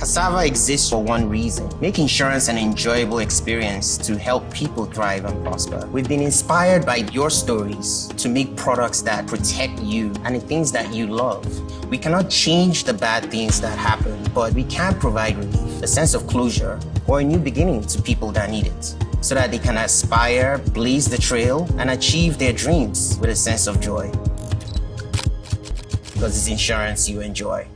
Cassava exists for one reason: make insurance an enjoyable experience to help people thrive and prosper. We've been inspired by your stories to make products that protect you and the things that you love. We cannot change the bad things that happen, but we can provide relief, a sense of closure, or a new beginning to people that need it, so that they can aspire, blaze the trail, and achieve their dreams with a sense of joy. Because it's insurance you enjoy.